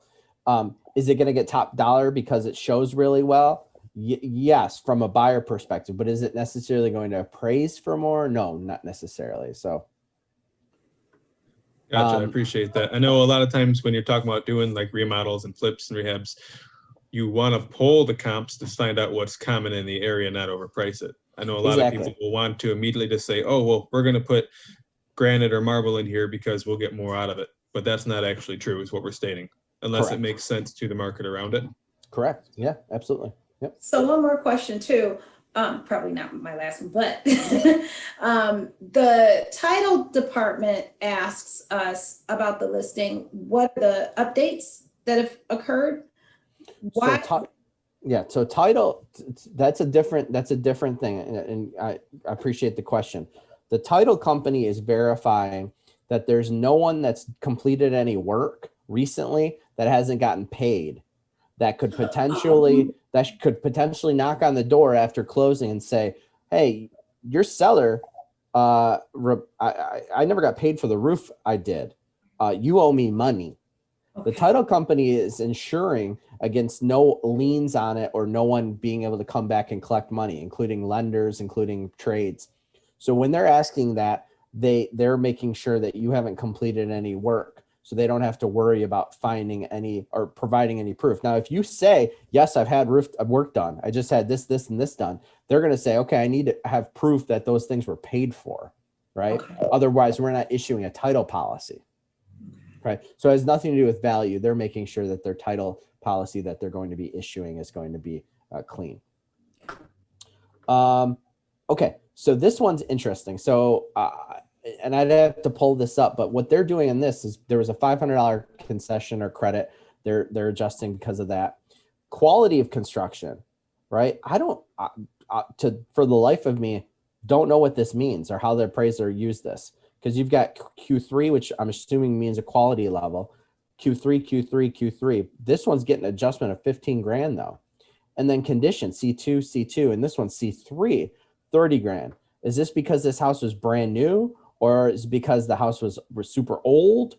Is it going to get top dollar because it shows really well? Yes, from a buyer perspective, but is it necessarily going to appraise for more? No, not necessarily. So, Gotcha. I Um, appreciate that. I know a lot of times when you're talking about doing like remodels and flips and rehabs, you want to pull the comps to find out what's common in the area, not overprice it. I know a lot of Exactly. people will want to immediately just say, oh, well, we're going to put granite or marble in here because we'll get more out of it. But that's not actually true, is what we're stating, unless Correct. it makes sense to the market around it. Correct. Yeah, absolutely. Yep. So one more question too, probably not my last one, but the title department asks us about the listing. What are the updates that have occurred? Why? So title, that's a different thing. And I appreciate the question. The title company is verifying that there's no one that's completed any work recently that hasn't gotten paid that could potentially knock on the door after closing and say, hey, your seller, I never got paid for the roof I did. You owe me money. The Okay. title company is ensuring against no liens on it or no one being able to come back and collect money, including lenders, including trades. So when they're asking that, they're making sure that you haven't completed any work, so they don't have to worry about finding any or providing any proof. Now, if you say, yes, I've had roof work done, I just had this, and this done, they're going to say, okay, I need to have proof that those things were paid for, right? Okay. Otherwise, we're not issuing a title policy. Right. So it has nothing to do with value. They're making sure that their title policy that they're going to be issuing is going to be clean. Okay. So this one's interesting. So, and I'd have to pull this up, but what they're doing in this is there was a $500 concession or credit. They're adjusting because of that. Quality of construction, right? I don't, for the life of me, don't know what this means or how the appraiser used this. Because you've got Q3, which I'm assuming means a quality level, Q3. This one's getting an adjustment of 15 grand though. And then condition C2, and this one's C3, 30 grand. Is this because this house was brand new or is it because the house was super old,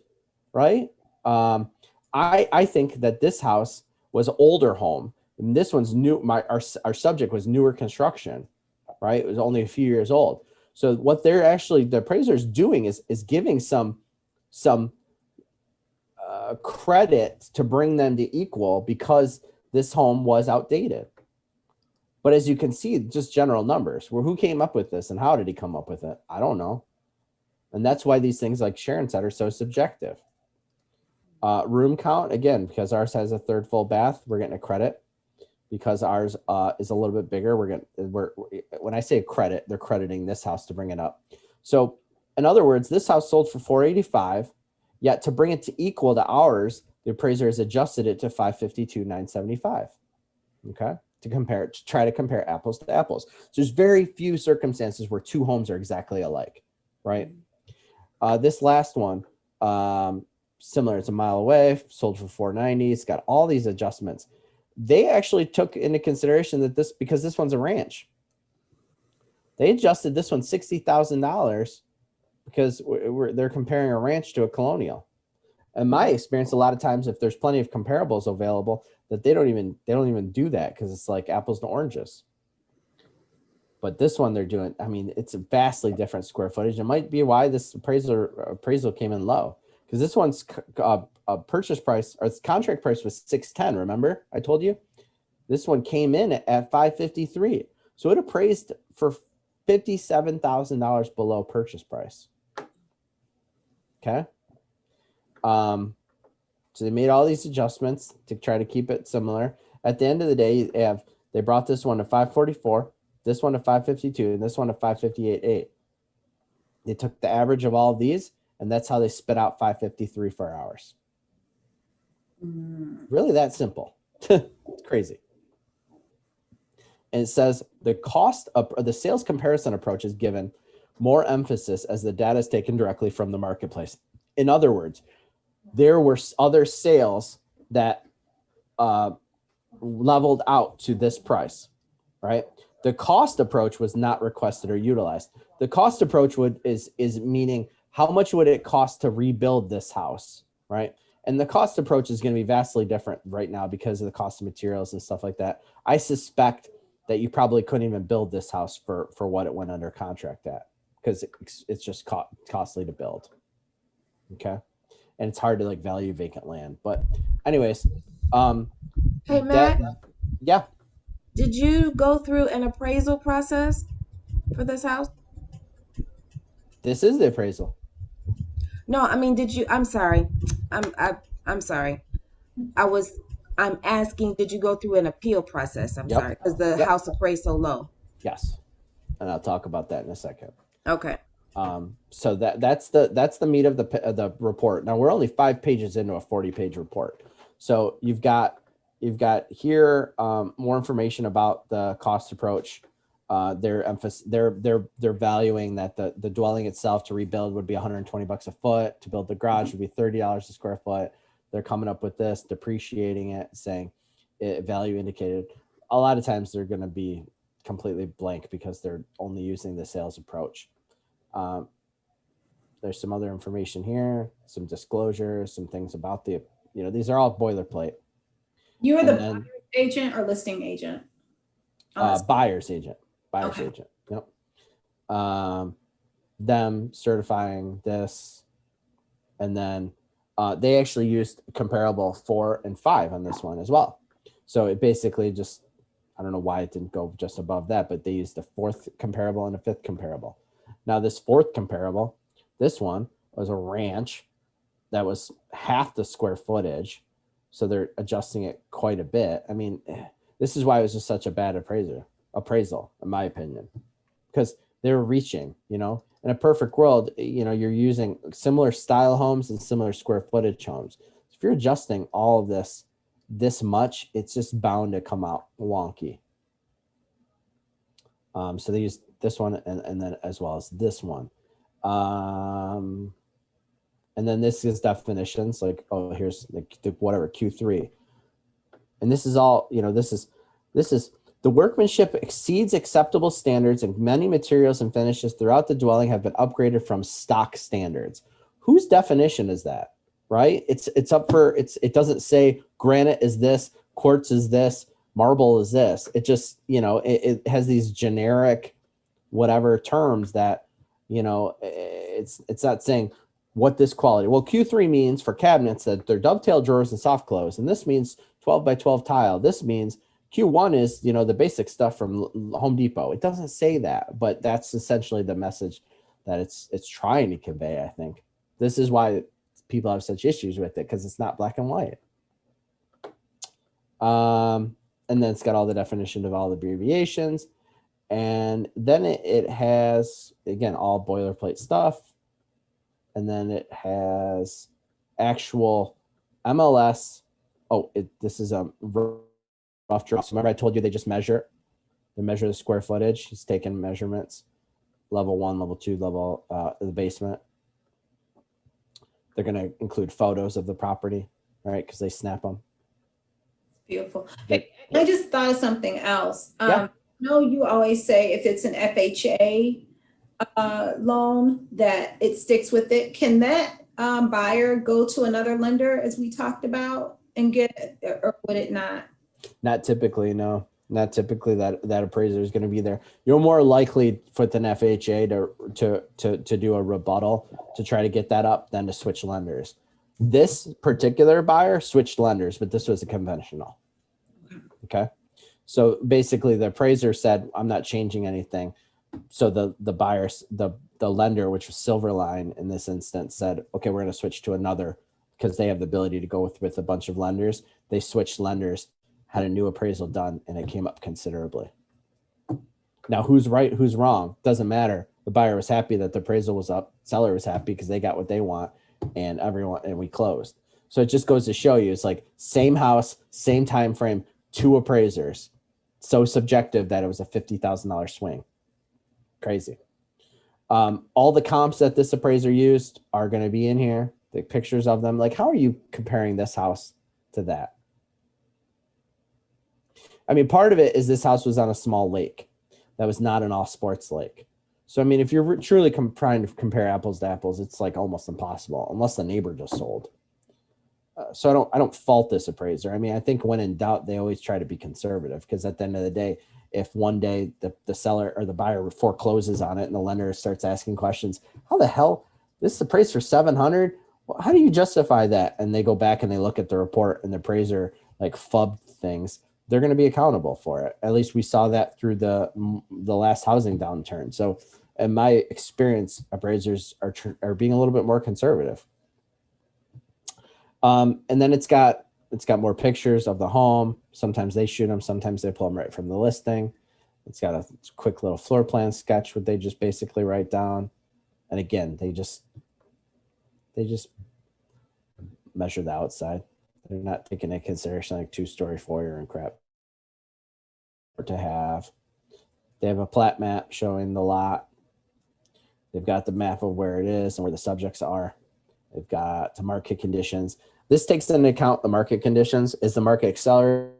right? I think that this house was an older home and this one's new. Our subject was newer construction, right? It was only a few years old. So what they're actually, the appraiser is doing is giving some credit to bring them to equal because this home was outdated. But as you can see, just general numbers. Well, who came up with this and how did he come up with it? I don't know. And that's why these things, like Sharon said, are so subjective. Room count, again, because ours has a third full bath, we're getting a credit. Because ours is a little bit bigger, when I say credit, they're crediting this house to bring it up. So in other words, this house sold for $485, yet to bring it to equal to ours, the appraiser has adjusted it to $552,975. Okay, to try to compare apples to apples. So there's very few circumstances where two homes are exactly alike, right? This last one, similar, it's a mile away, sold for $490. It's got all these adjustments. They actually took into consideration that because this one's a ranch, they adjusted this one $60,000 because they're comparing a ranch to a colonial. In my experience, a lot of times, if there's plenty of comparables available, that they don't even do that because it's like apples to oranges. But this one they're doing, I mean, it's a vastly different square footage. It might be why this appraisal came in low, because this one's a purchase price or its contract price was $610. Remember, I told you this one came in at $553, so it appraised for $57,000 below purchase price. Okay, so they made all these adjustments to try to keep it similar. At the end of the day, they brought this one to $544, this one to $552, and this one to $558.8. They took the average of all of these, and that's how they spit out $553 for ours. Really that simple. It's crazy. And it says the cost of the sales comparison approach is given more emphasis as the data is taken directly from the marketplace. In other words, there were other sales that leveled out to this price, right? The cost approach was not requested or utilized. The cost approach is meaning how much would it cost to rebuild this house, right? And the cost approach is going to be vastly different right now because of the cost of materials and stuff like that. I suspect that you probably couldn't even build this house for what it went under contract at, because it's just costly to build. Okay. And it's hard to like value vacant land. But anyways, Hey, Matt, yeah. did you go through an appraisal process for this house? This is the appraisal. No, I mean, did you? I'm sorry. I'm sorry. I'm asking, did you go through an appeal process? I'm Yep. sorry, because the Yep. house appraised so low. Yes. And I'll talk about that in a second. Okay. So that's the meat of the report. Now we're only 5 pages into a 40-page report. So you've got here more information about the cost approach. They're valuing that the dwelling itself to rebuild would be $120 a foot. To build the garage would be $30 a square foot. They're coming up with this, depreciating it, saying value indicated. A lot of times they're going to be completely blank because they're only using the sales approach. There's some other information here, some disclosures, some things about these are all boilerplate. You are And the then, buyer's agent or listing agent? on this? buyer's agent. Okay. Yep. Them certifying this, and then they actually used comparable 4 and 5 on this one as well. So it basically just, I don't know why it didn't go just above that, but they used the 4th comparable and a 5th comparable. Now this 4th comparable, this one was a ranch that was half the square footage. So they're adjusting it quite a bit. I mean, this is why it was just such a bad appraisal, in my opinion, because they were reaching, in a perfect world, you're using similar style homes and similar square footage homes. If you're adjusting all of this much, it's just bound to come out wonky. So they use this one and then as well as this one. And then this is definitions like, oh, here's the whatever Q3. And this is all, this is the workmanship exceeds acceptable standards, and many materials and finishes throughout the dwelling have been upgraded from stock standards. Whose definition is that? Right? It doesn't say granite is this, quartz is this, marble is this. It just, it has these generic whatever terms that, it's not saying what this quality. Well, Q3 means for cabinets that they're dovetail drawers and soft close, and this means 12 by 12 tile. This means Q1 is, the basic stuff from Home Depot. It doesn't say that, but that's essentially the message that it's trying to convey, I think. This is why people have such issues with it, because it's not black and white. And then it's got all the definition of all the abbreviations. And then it has, again, all boilerplate stuff. And then it has actual MLS. Oh, this is a rough draft. So remember I told you they just measure the square footage. He's taking measurements, level 1, level 2, level the basement. They're going to include photos of the property, right? Because they snap them. Beautiful. Hey, I just thought of something else. Yeah. No, you always say if it's an FHA loan that it sticks with it. Can that buyer go to another lender, as we talked about, and get, or would it not? Not typically, no. Not typically that appraiser is going to be there. You're more likely with an FHA to do a rebuttal to try to get that up than to switch lenders. This particular buyer switched lenders, but this was a conventional. Okay. So basically the appraiser said, I'm not changing anything. So the buyers, the lender, which was Silverline in this instance, said, okay, we're going to switch to another, because they have the ability to go with a bunch of lenders. They switched lenders, had a new appraisal done, and it came up considerably. Now, who's right, who's wrong, doesn't matter. The buyer was happy that the appraisal was up. Seller was happy because they got what they want, and we closed. So it just goes to show you, it's like same house, same time frame, 2 appraisers, so subjective that it was a $50,000 swing. Crazy. All the comps that this appraiser used are going to be in here. The pictures of them. Like, how are you comparing this house to that? I mean, part of it is this house was on a small lake that was not an all sports lake. So, I mean, if you're truly trying to compare apples to apples, it's like almost impossible unless the neighbor just sold. So I don't fault this appraiser. I mean, I think when in doubt, they always try to be conservative, because at the end of the day, if one day the seller or the buyer forecloses on it and the lender starts asking questions, how the hell this is appraised for 700? Well, how do you justify that? And they go back and they look at the report and the appraiser like fubbed things. They're going to be accountable for it. At least we saw that through the last housing downturn. So in my experience, appraisers are being a little bit more conservative. And then it's got more pictures of the home. Sometimes they shoot them. Sometimes they pull them right from the listing. It's got a quick little floor plan sketch, what they just basically write down. And again, they just measure the outside. They're not taking into consideration like 2-story foyer and crap. Or to have. They have a plat map showing the lot. They've got the map of where it is and where the subjects are. They've got the market conditions. This takes into account the market conditions. Is the market accelerating?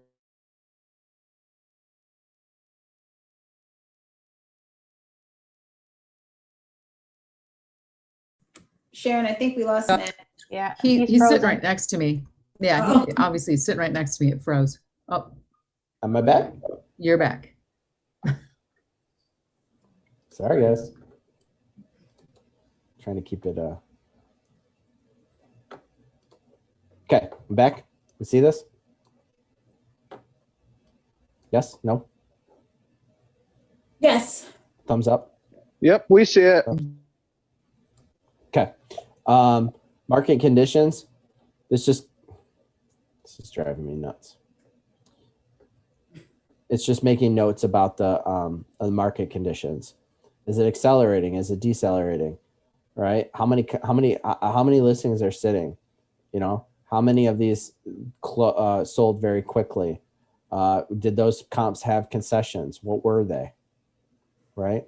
Sharon, I think we lost Matt. Yeah, He's frozen. sitting right next to me. Yeah, Oh. obviously he's sitting right next to me. It froze. Oh, Am I back? you're back. Sorry, guys. Trying to keep it. Okay, I'm back. You see this? Yes? No? Yes. Thumbs up? Yep, we see it. Okay. Market conditions. This is driving me nuts. It's just making notes about the market conditions. Is it accelerating? Is it decelerating? Right? How many listings are sitting? You know, how many of these sold very quickly? Did those comps have concessions? What were they? Right?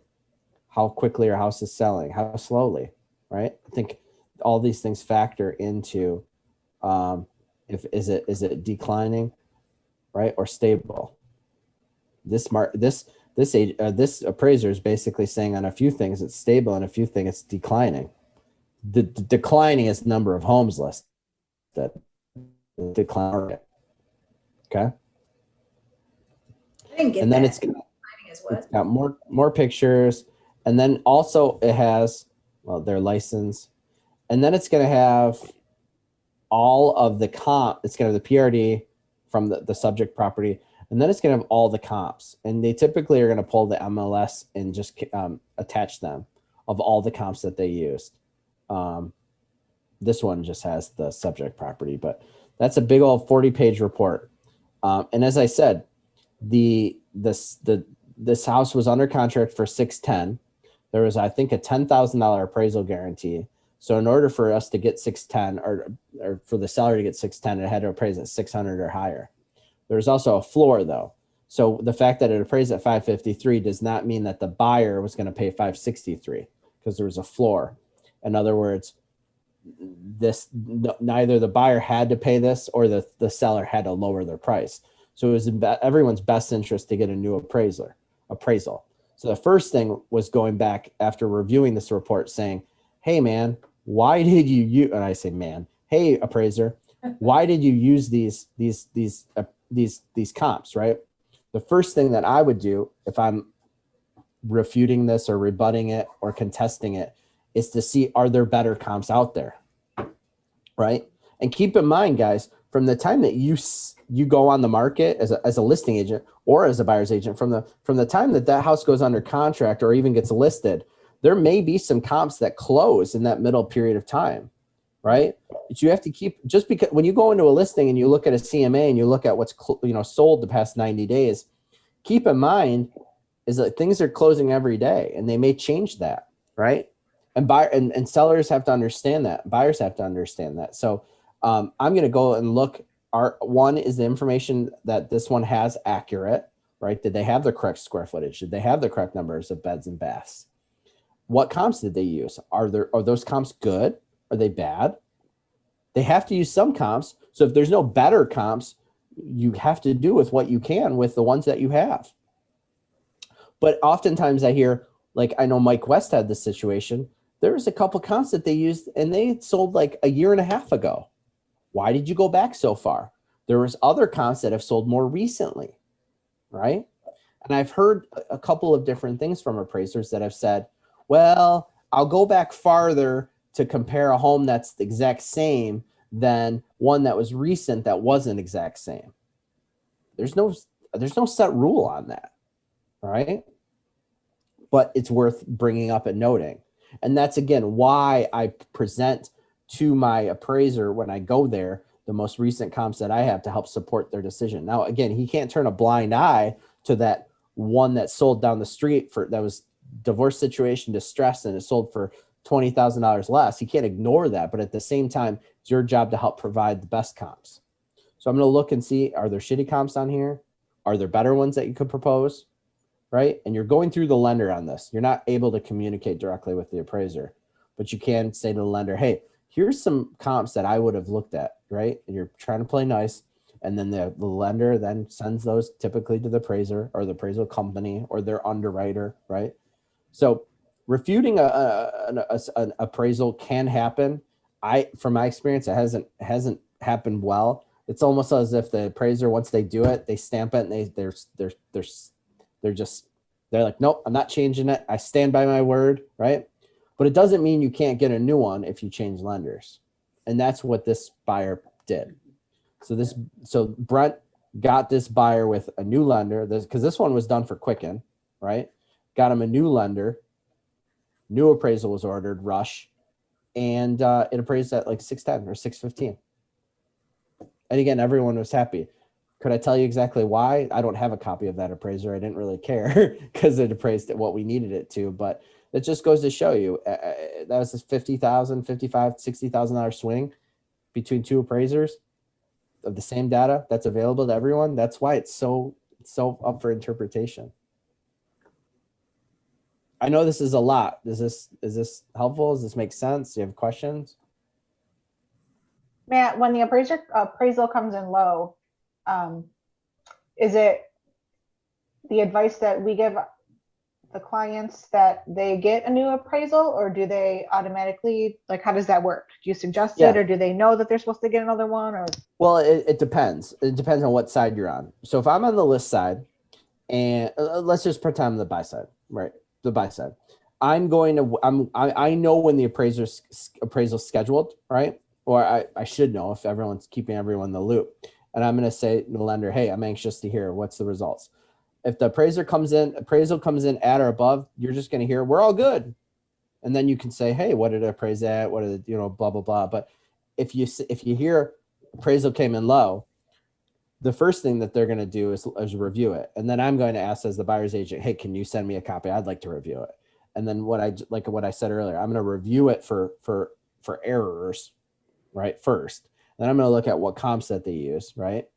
How quickly are houses selling? How slowly? Right? I think all these things factor into is it declining, right, or stable? This appraiser is basically saying on a few things it's stable and a few things it's declining. The declining is the number of homes listed. The decline. Okay. I didn't get And then that. it's What? got more pictures, and then also it has their license, and then it's going to have all of the comp. It's going to have the PRD from the subject property, and then it's going to have all the comps. And they typically are going to pull the MLS and just attach them of all the comps that they used. This one just has the subject property, but that's a big old 40-page report. And as I said, this house was under contract for $610,000. There was, I think, a $10,000 appraisal guarantee. So in order for us to get $610,000 or for the seller to get $610,000, it had to appraise at $600,000 or higher. There's also a floor though. So the fact that it appraised at $553,000 does not mean that the buyer was going to pay $563,000 because there was a floor. In other words, neither the buyer had to pay this or the seller had to lower their price. So it was in everyone's best interest to get a new appraisal. So the first thing was going back after reviewing this report saying, hey man, why did you use, and I say, man, hey appraiser, why did you use these comps, right? The first thing that I would do if I'm refuting this or rebutting it or contesting it is to see, are there better comps out there, right? And keep in mind, guys, from the time that you go on the market as a listing agent or as a buyer's agent, from the time that house goes under contract or even gets listed, there may be some comps that close in that middle period of time, right? But you have to keep, just because when you go into a listing and you look at a CMA and you look at what's sold the past 90 days, keep in mind is that things are closing every day and they may change that, right? And and sellers have to understand that. Buyers have to understand that. So I'm going to go and look. One is the information that this one has accurate. right? Did they have the correct square footage? Did they have the correct numbers of beds and baths? What comps did they use? Are those comps good? Are they bad? They have to use some comps. So if there's no better comps, you have to do with what you can with the ones that you have. But oftentimes I hear, like, I know Mike West had this situation. There was a couple comps that they used and they sold like a year and a half ago. Why did you go back so far? There was other comps that have sold more recently, right? And I've heard a couple of different things from appraisers that have said, well, I'll go back farther to compare a home that's the exact same than one that was recent that wasn't exact same. There's no set rule on that, right? But it's worth bringing up and noting. And that's, again, why I present to my appraiser when I go there the most recent comps that I have to help support their decision. Now, again, he can't turn a blind eye to that one that sold down the street that was divorce situation, distress, and it sold for $20,000 less. He can't ignore that. But at the same time, it's your job to help provide the best comps. So I'm going to look and see, are there shitty comps on here? Are there better ones that you could propose? Right? And you're going through the lender on this. You're not able to communicate directly with the appraiser, but you can say to the lender, hey, here's some comps that I would have looked at, right? And you're trying to play nice. And then the lender then sends those typically to the appraiser or the appraisal company or their underwriter, right? So refuting an appraisal can happen. From my experience, it hasn't happened well. It's almost as if the appraiser, once they do it, they stamp it and they're like, nope, I'm not changing it. I stand by my word, right? But it doesn't mean you can't get a new one if you change lenders. And that's what this buyer did. So Brent got this buyer with a new lender, because this one was done for Quicken, right? Got him a new lender, new appraisal was ordered, rush, and it appraised at like 610 or 615. And again, everyone was happy. Could I tell you exactly why? I don't have a copy of that appraiser. I didn't really care because it appraised at what we needed it to, but it just goes to show you that was a $50,000, $55,000, $60,000 swing between two appraisers of the same data that's available to everyone. That's why it's so up for interpretation. I know this is a lot. Is this helpful? Does this make sense? Do you have questions? Matt, when the appraisal comes in low, is it the advice that we give the clients that they get a new appraisal, or do they automatically, like, how does that work? Do you suggest it, or do they know that they're supposed to get another one? Or well, it depends. It depends on what side you're on. So if I'm on the list side, and let's just pretend I'm the buy side, right? The buy side. I know when the appraisal scheduled, right? Or I should know if everyone's keeping everyone in the loop. And I'm going to say to the lender, hey, I'm anxious to hear what's the results. If the appraisal comes in at or above, you're just going to hear, we're all good. And then you can say, hey, what did it appraise at? What did blah, blah, blah. But if you hear appraisal came in low, the first thing that they're going to do is review it. And then I'm going to ask as the buyer's agent, hey, can you send me a copy? I'd like to review it. And then what I said earlier, I'm going to review it for errors, right? First. Then I'm going to look at what comps that they use, right?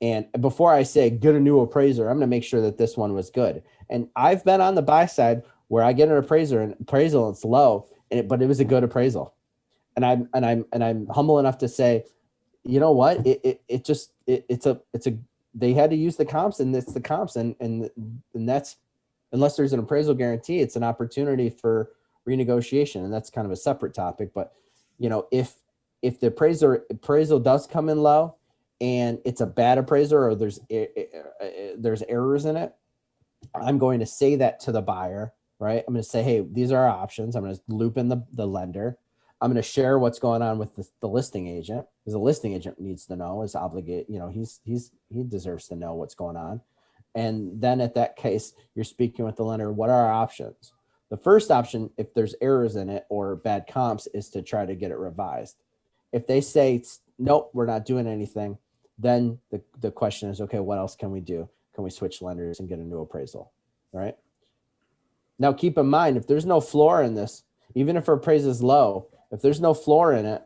And before I say get a new appraiser, I'm going to make sure that this one was good. And I've been on the buy side where I get an appraisal and it's low, but it was a good appraisal. And I'm humble enough to say, you know what? They had to use the comps, and it's the comps, and that's, unless there's an appraisal guarantee, it's an opportunity for renegotiation, and that's kind of a separate topic. But if the appraisal does come in low and it's a bad appraiser, or there's errors in it, I'm going to say that to the buyer, right? I'm going to say, hey, these are our options. I'm going to loop in the lender. I'm going to share what's going on with the listing agent, because the listing agent needs to know, is obligated, he deserves to know what's going on. And then at that case, you're speaking with the lender, what are our options? The first option, if there's errors in it or bad comps, is to try to get it revised. If they say, nope, we're not doing anything, then the question is, okay, what else can we do? Can we switch lenders and get a new appraisal, right? Now, keep in mind, if there's no floor in this, even if our appraisal is low, if there's no floor in it,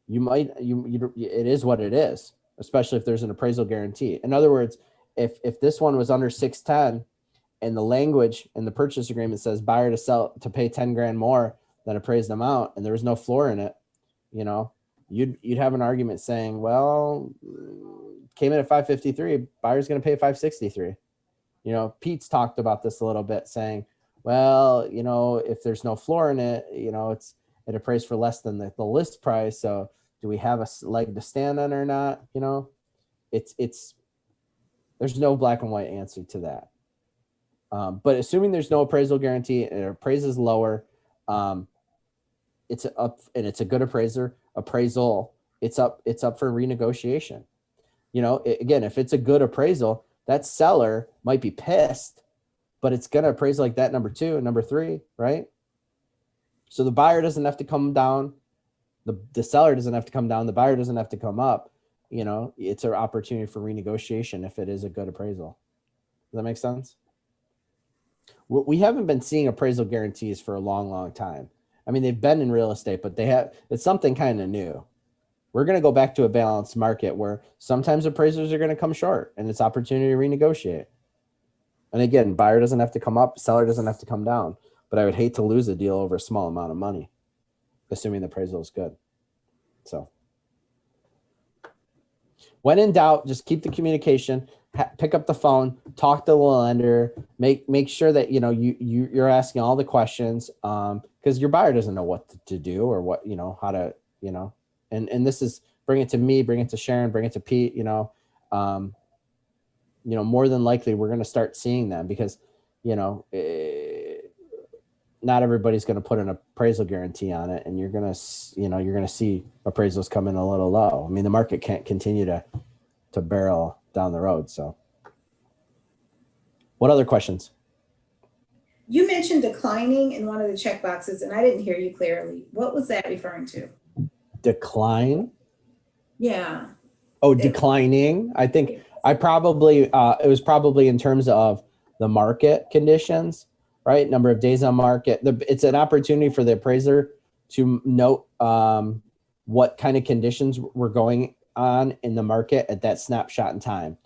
it is what it is, especially if there's an appraisal guarantee. In other words, if this one was under 610 and the language in the purchase agreement says buyer to sell to pay 10 grand more than appraised amount, and there was no floor in it, you know, you'd have an argument saying, well, came in at 553, buyer's going to pay 563. You know, Pete's talked about this a little bit, saying, well, you know, if there's no floor in it, you know, it appraised for less than the list price. So do we have a leg to stand on or not? You know, there's no black and white answer to that. But assuming there's no appraisal guarantee and it appraises lower, it's up and it's a good appraisal. It's up for renegotiation. You know, again, if it's a good appraisal, that seller might be pissed, but it's going to appraise like that number 2 and number 3, right? So the buyer doesn't have to come down. The seller doesn't have to come down. The buyer doesn't have to come up. You know, it's an opportunity for renegotiation if it is a good appraisal. Does that make sense? We haven't been seeing appraisal guarantees for a long, long time. I mean, they've been in real estate, but it's something kind of new. We're going to go back to a balanced market where sometimes appraisers are going to come short and it's opportunity to renegotiate. And again, buyer doesn't have to come up, seller doesn't have to come down, but I would hate to lose a deal over a small amount of money, assuming the appraisal is good. So when in doubt, just keep the communication, pick up the phone, talk to the lender, make sure that, you know, you're asking all the questions, because your buyer doesn't know what to do or what, you know, how to, you know, and this is, bring it to me, bring it to Sharon, bring it to Pete, you know, more than likely we're going to start seeing them because, you know, not everybody's going to put an appraisal guarantee on it, and you're going to see appraisals come in a little low. I mean, the market can't continue to barrel down the road. So what other questions? You mentioned declining in one of the check boxes, and I didn't hear you clearly. What was that referring to? Decline? Yeah. Oh, declining. I think I probably, it was probably in terms of the market conditions, right? Number of days on market. It's an opportunity for the appraiser to note what kind of conditions were going on in the market at that snapshot in time.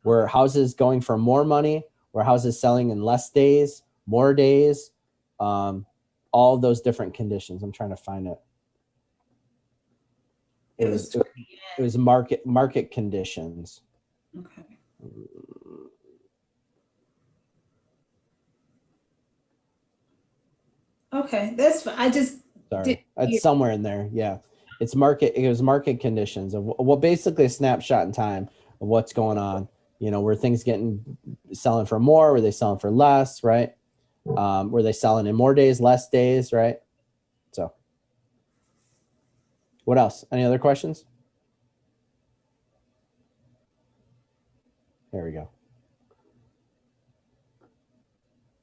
Were houses going for more money? Were houses selling in less days, more days? All of those different conditions. I'm trying to find it. It was market conditions. Okay. Okay, that's fine. I just Sorry, it's somewhere in there. Yeah, it was market conditions of what basically a snapshot in time of what's going on. You know, were things selling for more? Were they selling for less? Right? Were they selling in more days, less days? Right? So, what else? Any other questions? There we go.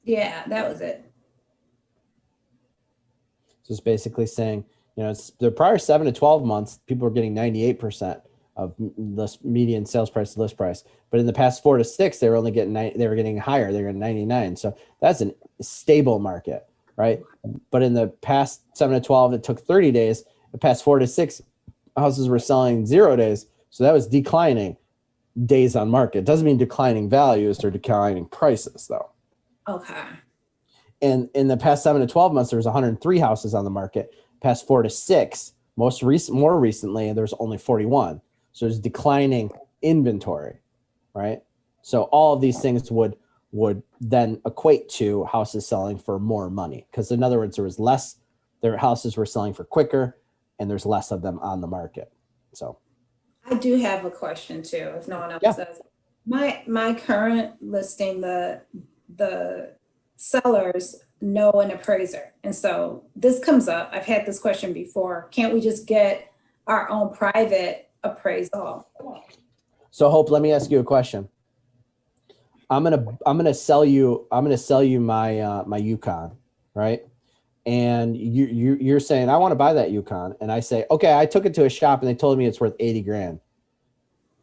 Yeah, that was it. So it's basically saying, you know, it's the prior 7 to 12 months, people were getting 98% of the median sales price to list price. But in the past 4 to 6, they were only getting they were getting higher. They were getting 99. So that's a stable market, right? But in the past 7 to 12, it took 30 days. The past 4 to 6, houses were selling 0 days. So that was declining days on market. Doesn't mean declining values or declining prices, though. Okay. And in the past 7 to 12 months, there was 103 houses on the market. Past 4 to 6, more recently, there's only 41. So there's declining inventory, right? So all of these things would then equate to houses selling for more money. Because in other words, their houses were selling for quicker, and there's less of them on the market. So I do have a question too, if no one else does. My current listing, the sellers know an appraiser. And so this comes up. I've had this question before. Can't we just get our own private appraisal? So Hope, let me ask you a question. I'm gonna sell you my my Yukon, right? And you're saying I want to buy that Yukon, and I say, okay, I took it to a shop and they told me it's worth 80 grand,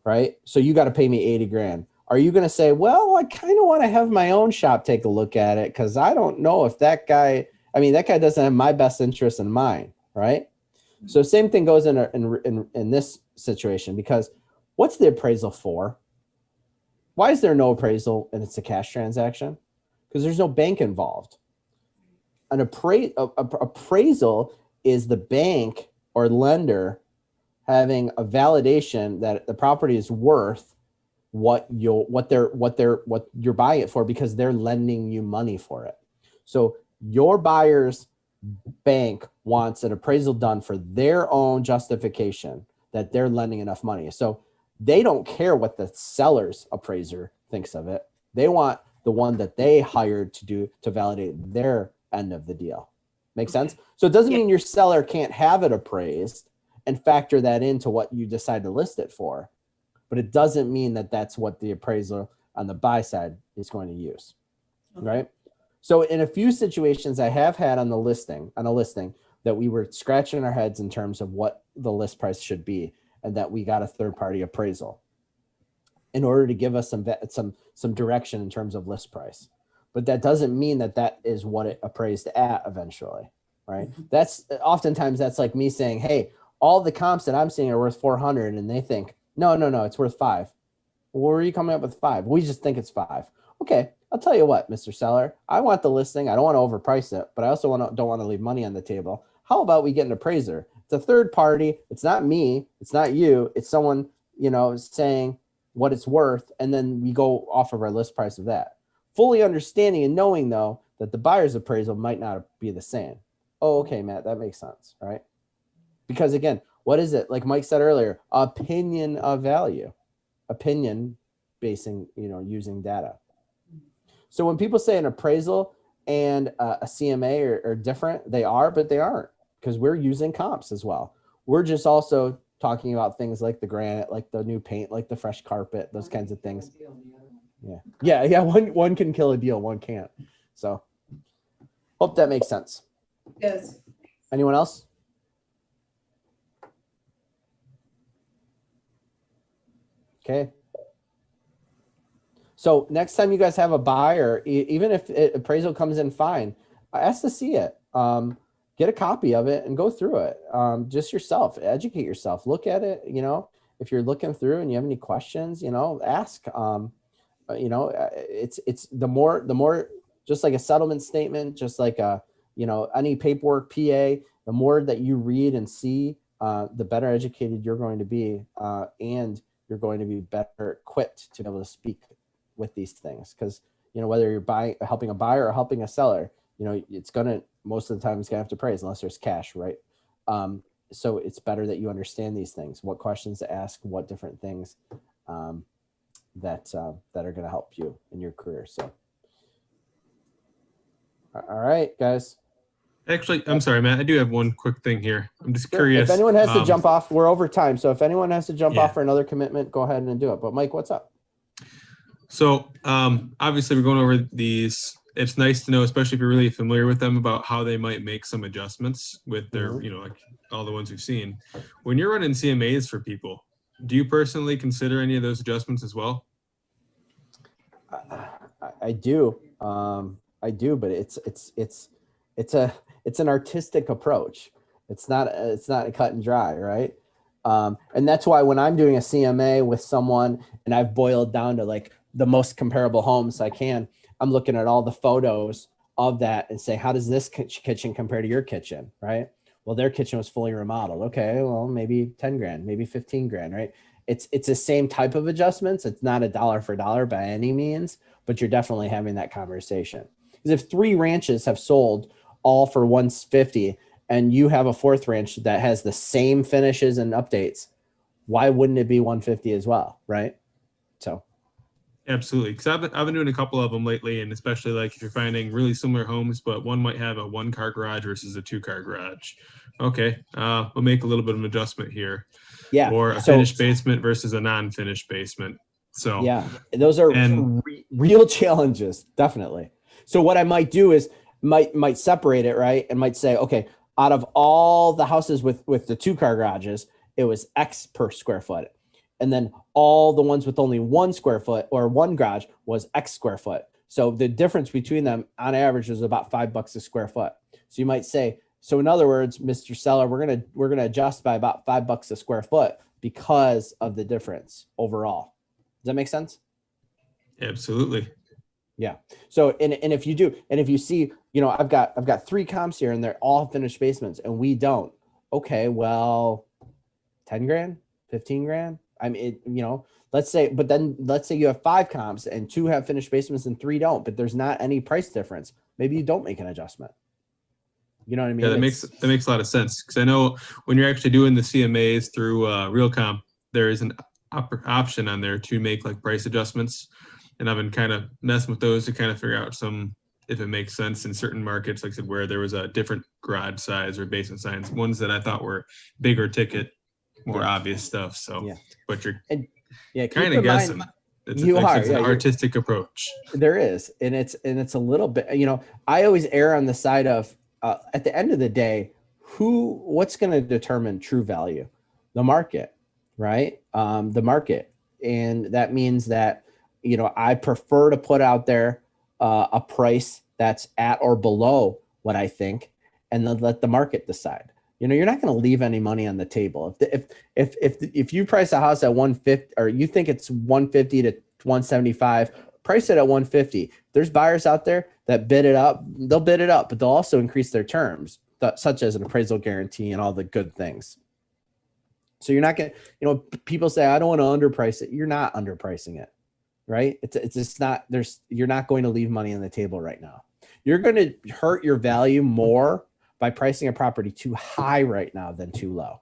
right? So you got to pay me 80 grand. Are you going to say, well, I kind of want to have my own shop take a look at it because I don't know if that guy doesn't have my best interest in mind, right? So same thing goes in this situation, because what's the appraisal for? Why is there no appraisal and it's a cash transaction? Because there's no bank involved. An appraisal is the bank or lender having a validation that the property is worth what you're buying it for, because they're lending you money for it. So your buyer's bank wants an appraisal done for their own justification that they're lending enough money. So they don't care what the seller's appraiser thinks of it. They want the one that they hired to validate their end of the deal. Make sense? So it doesn't mean your seller can't have it appraised and factor that into what you decide to list it for, but it doesn't mean that that's what the appraiser on the buy side is going to use, right? So in a few situations I have had on a listing that we were scratching our heads in terms of what the list price should be, and that we got a third-party appraisal in order to give us some direction in terms of list price. But that doesn't mean that that is what it appraised at eventually, right? That's oftentimes that's like me saying, hey, all the comps that I'm seeing are worth 400, and they think, no, it's worth 5. Well, where are you coming up with 5? We just think it's 5. Okay, I'll tell you what, Mr. Seller, I want the listing. I don't want to overprice it, but I also don't want to leave money on the table. How about we get an appraiser? It's a third party. It's not me. It's not you. It's someone, saying what it's worth, and then we go off of our list price of that. Fully understanding and knowing, though, that the buyer's appraisal might not be the same. Oh, okay, Matt, that makes sense, right? Because again, what is it? Like Mike said earlier, opinion of value, opinion basing, using data. So when people say an appraisal and a CMA are different, they are, but they aren't, because we're using comps as well. We're just also talking about things like the granite, like the new paint, like the fresh carpet, those kinds of things. Yeah. One can kill a deal, one can't. So hope that makes sense. Yes. Anyone else? Okay. So next time you guys have a buyer, even if appraisal comes in fine, ask to see it. Get a copy of it and go through it. Just yourself, educate yourself, look at it. If you're looking through and you have any questions, ask. It's the more, just like a settlement statement, just like any paperwork, PA, the more that you read and see, the better educated you're going to be, and you're going to be better equipped to be able to speak with these things. Because whether you're helping a buyer or helping a seller, it's gonna, most of the time it's gonna have to appraise unless there's cash, right? So it's better that you understand these things, what questions to ask, what different things that are gonna help you in your career. So, all right, guys. Actually, I'm sorry, Matt. I do have one quick thing here. I'm just Sure. curious. If anyone has to jump off, we're over time. So if anyone has to jump Yeah. off for another commitment, go ahead and do it. But Mike, what's up? So obviously we're going over these. It's nice to know, especially if you're really familiar with them, about how they might make some adjustments with their, like all the ones we've seen. When you're running CMAs for people, do you personally consider any of those adjustments as well? I do. I do, but it's an artistic approach. It's not a cut and dry, right? And that's why when I'm doing a CMA with someone and I've boiled down to like the most comparable homes I can, I'm looking at all the photos of that and say, how does this kitchen compare to your kitchen, right? Well, their kitchen was fully remodeled. Okay, well, maybe 10 grand, maybe 15 grand, right? It's the same type of adjustments. It's not a dollar for dollar by any means, but you're definitely having that conversation. Because if 3 ranches have sold all for 150 and you have a 4th ranch that has the same finishes and updates, why wouldn't it be 150 as well, right? So Absolutely, because I've been doing a couple of them lately, and especially like if you're finding really similar homes, but one might have a 1-car garage versus a 2-car garage. Okay, we'll make a little bit of an adjustment here. yeah, Or a finished basement versus a non-finished basement. So yeah, those are real challenges, definitely. So what I might do is might separate it, right? And might say, okay, out of all the houses with the 2-car garages, it was X per square foot. And then all the ones with only 1 square foot or 1 garage was X square foot. So the difference between them on average is about $5 a square foot. So you might say, so in other words, Mr. Seller, we're gonna adjust by about $5 a square foot because of the difference overall. Does that make sense? Absolutely. So, and if you do, and if you see, you know, I've got 3 comps here and they're all finished basements and we don't. Okay, well, 10 grand, 15 grand. I mean, you know, let's say you have 5 comps and 2 have finished basements and 3 don't, but there's not any price difference. Maybe you don't make an adjustment. You know what I mean? Yeah, that makes a lot of sense, because I know when you're actually doing the CMAs through RealComp, there is an option on there to make like price adjustments, and I've been kind of messing with those to kind of figure out if it makes sense in certain markets, like I said, where there was a different garage size or basement size, ones that I thought were bigger ticket, more obvious stuff. So, Yeah. but you're keep kind in of mind- guessing. It's You're- an artistic approach. There is, and it's a little bit, you know, I always err on the side of, at the end of the day, what's going to determine true value? The market, right? The market. And that means that, you know, I prefer to put out there a price that's at or below what I think, and then let the market decide. You know, you're not going to leave any money on the table. If you price a house at 150, or you think it's 150 to 175, price it at 150. There's buyers out there that bid it up. They'll bid it up, but they'll also increase their terms, such as an appraisal guarantee and all the good things. So you're not going to, you know, people say, I don't want to underprice it. You're not underpricing it, right? It's just not, you're not going to leave money on the table right now. You're going to hurt your value more by pricing a property too high right now than too low.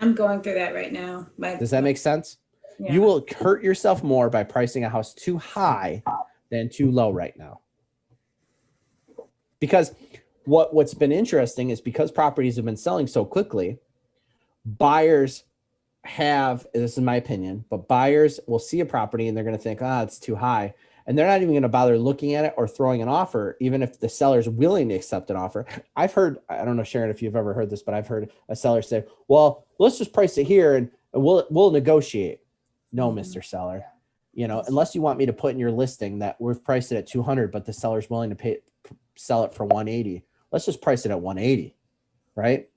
I'm going through that right now. Does that make sense? Yeah. You will hurt yourself more by pricing a house too high than too low right now. Because what's been interesting is, because properties have been selling so quickly, buyers have, this is my opinion, but buyers will see a property and they're going to think, it's too high. And they're not even going to bother looking at it or throwing an offer, even if the seller's willing to accept an offer. I've heard, I don't know, Sharon, if you've ever heard this, but I've heard a seller say, well, let's just price it here and we'll negotiate. No, Mr. Seller, you know, unless you want me to put in your listing that we've priced it at 200, but the seller's willing to sell it for 180. Let's just price it at 180, right?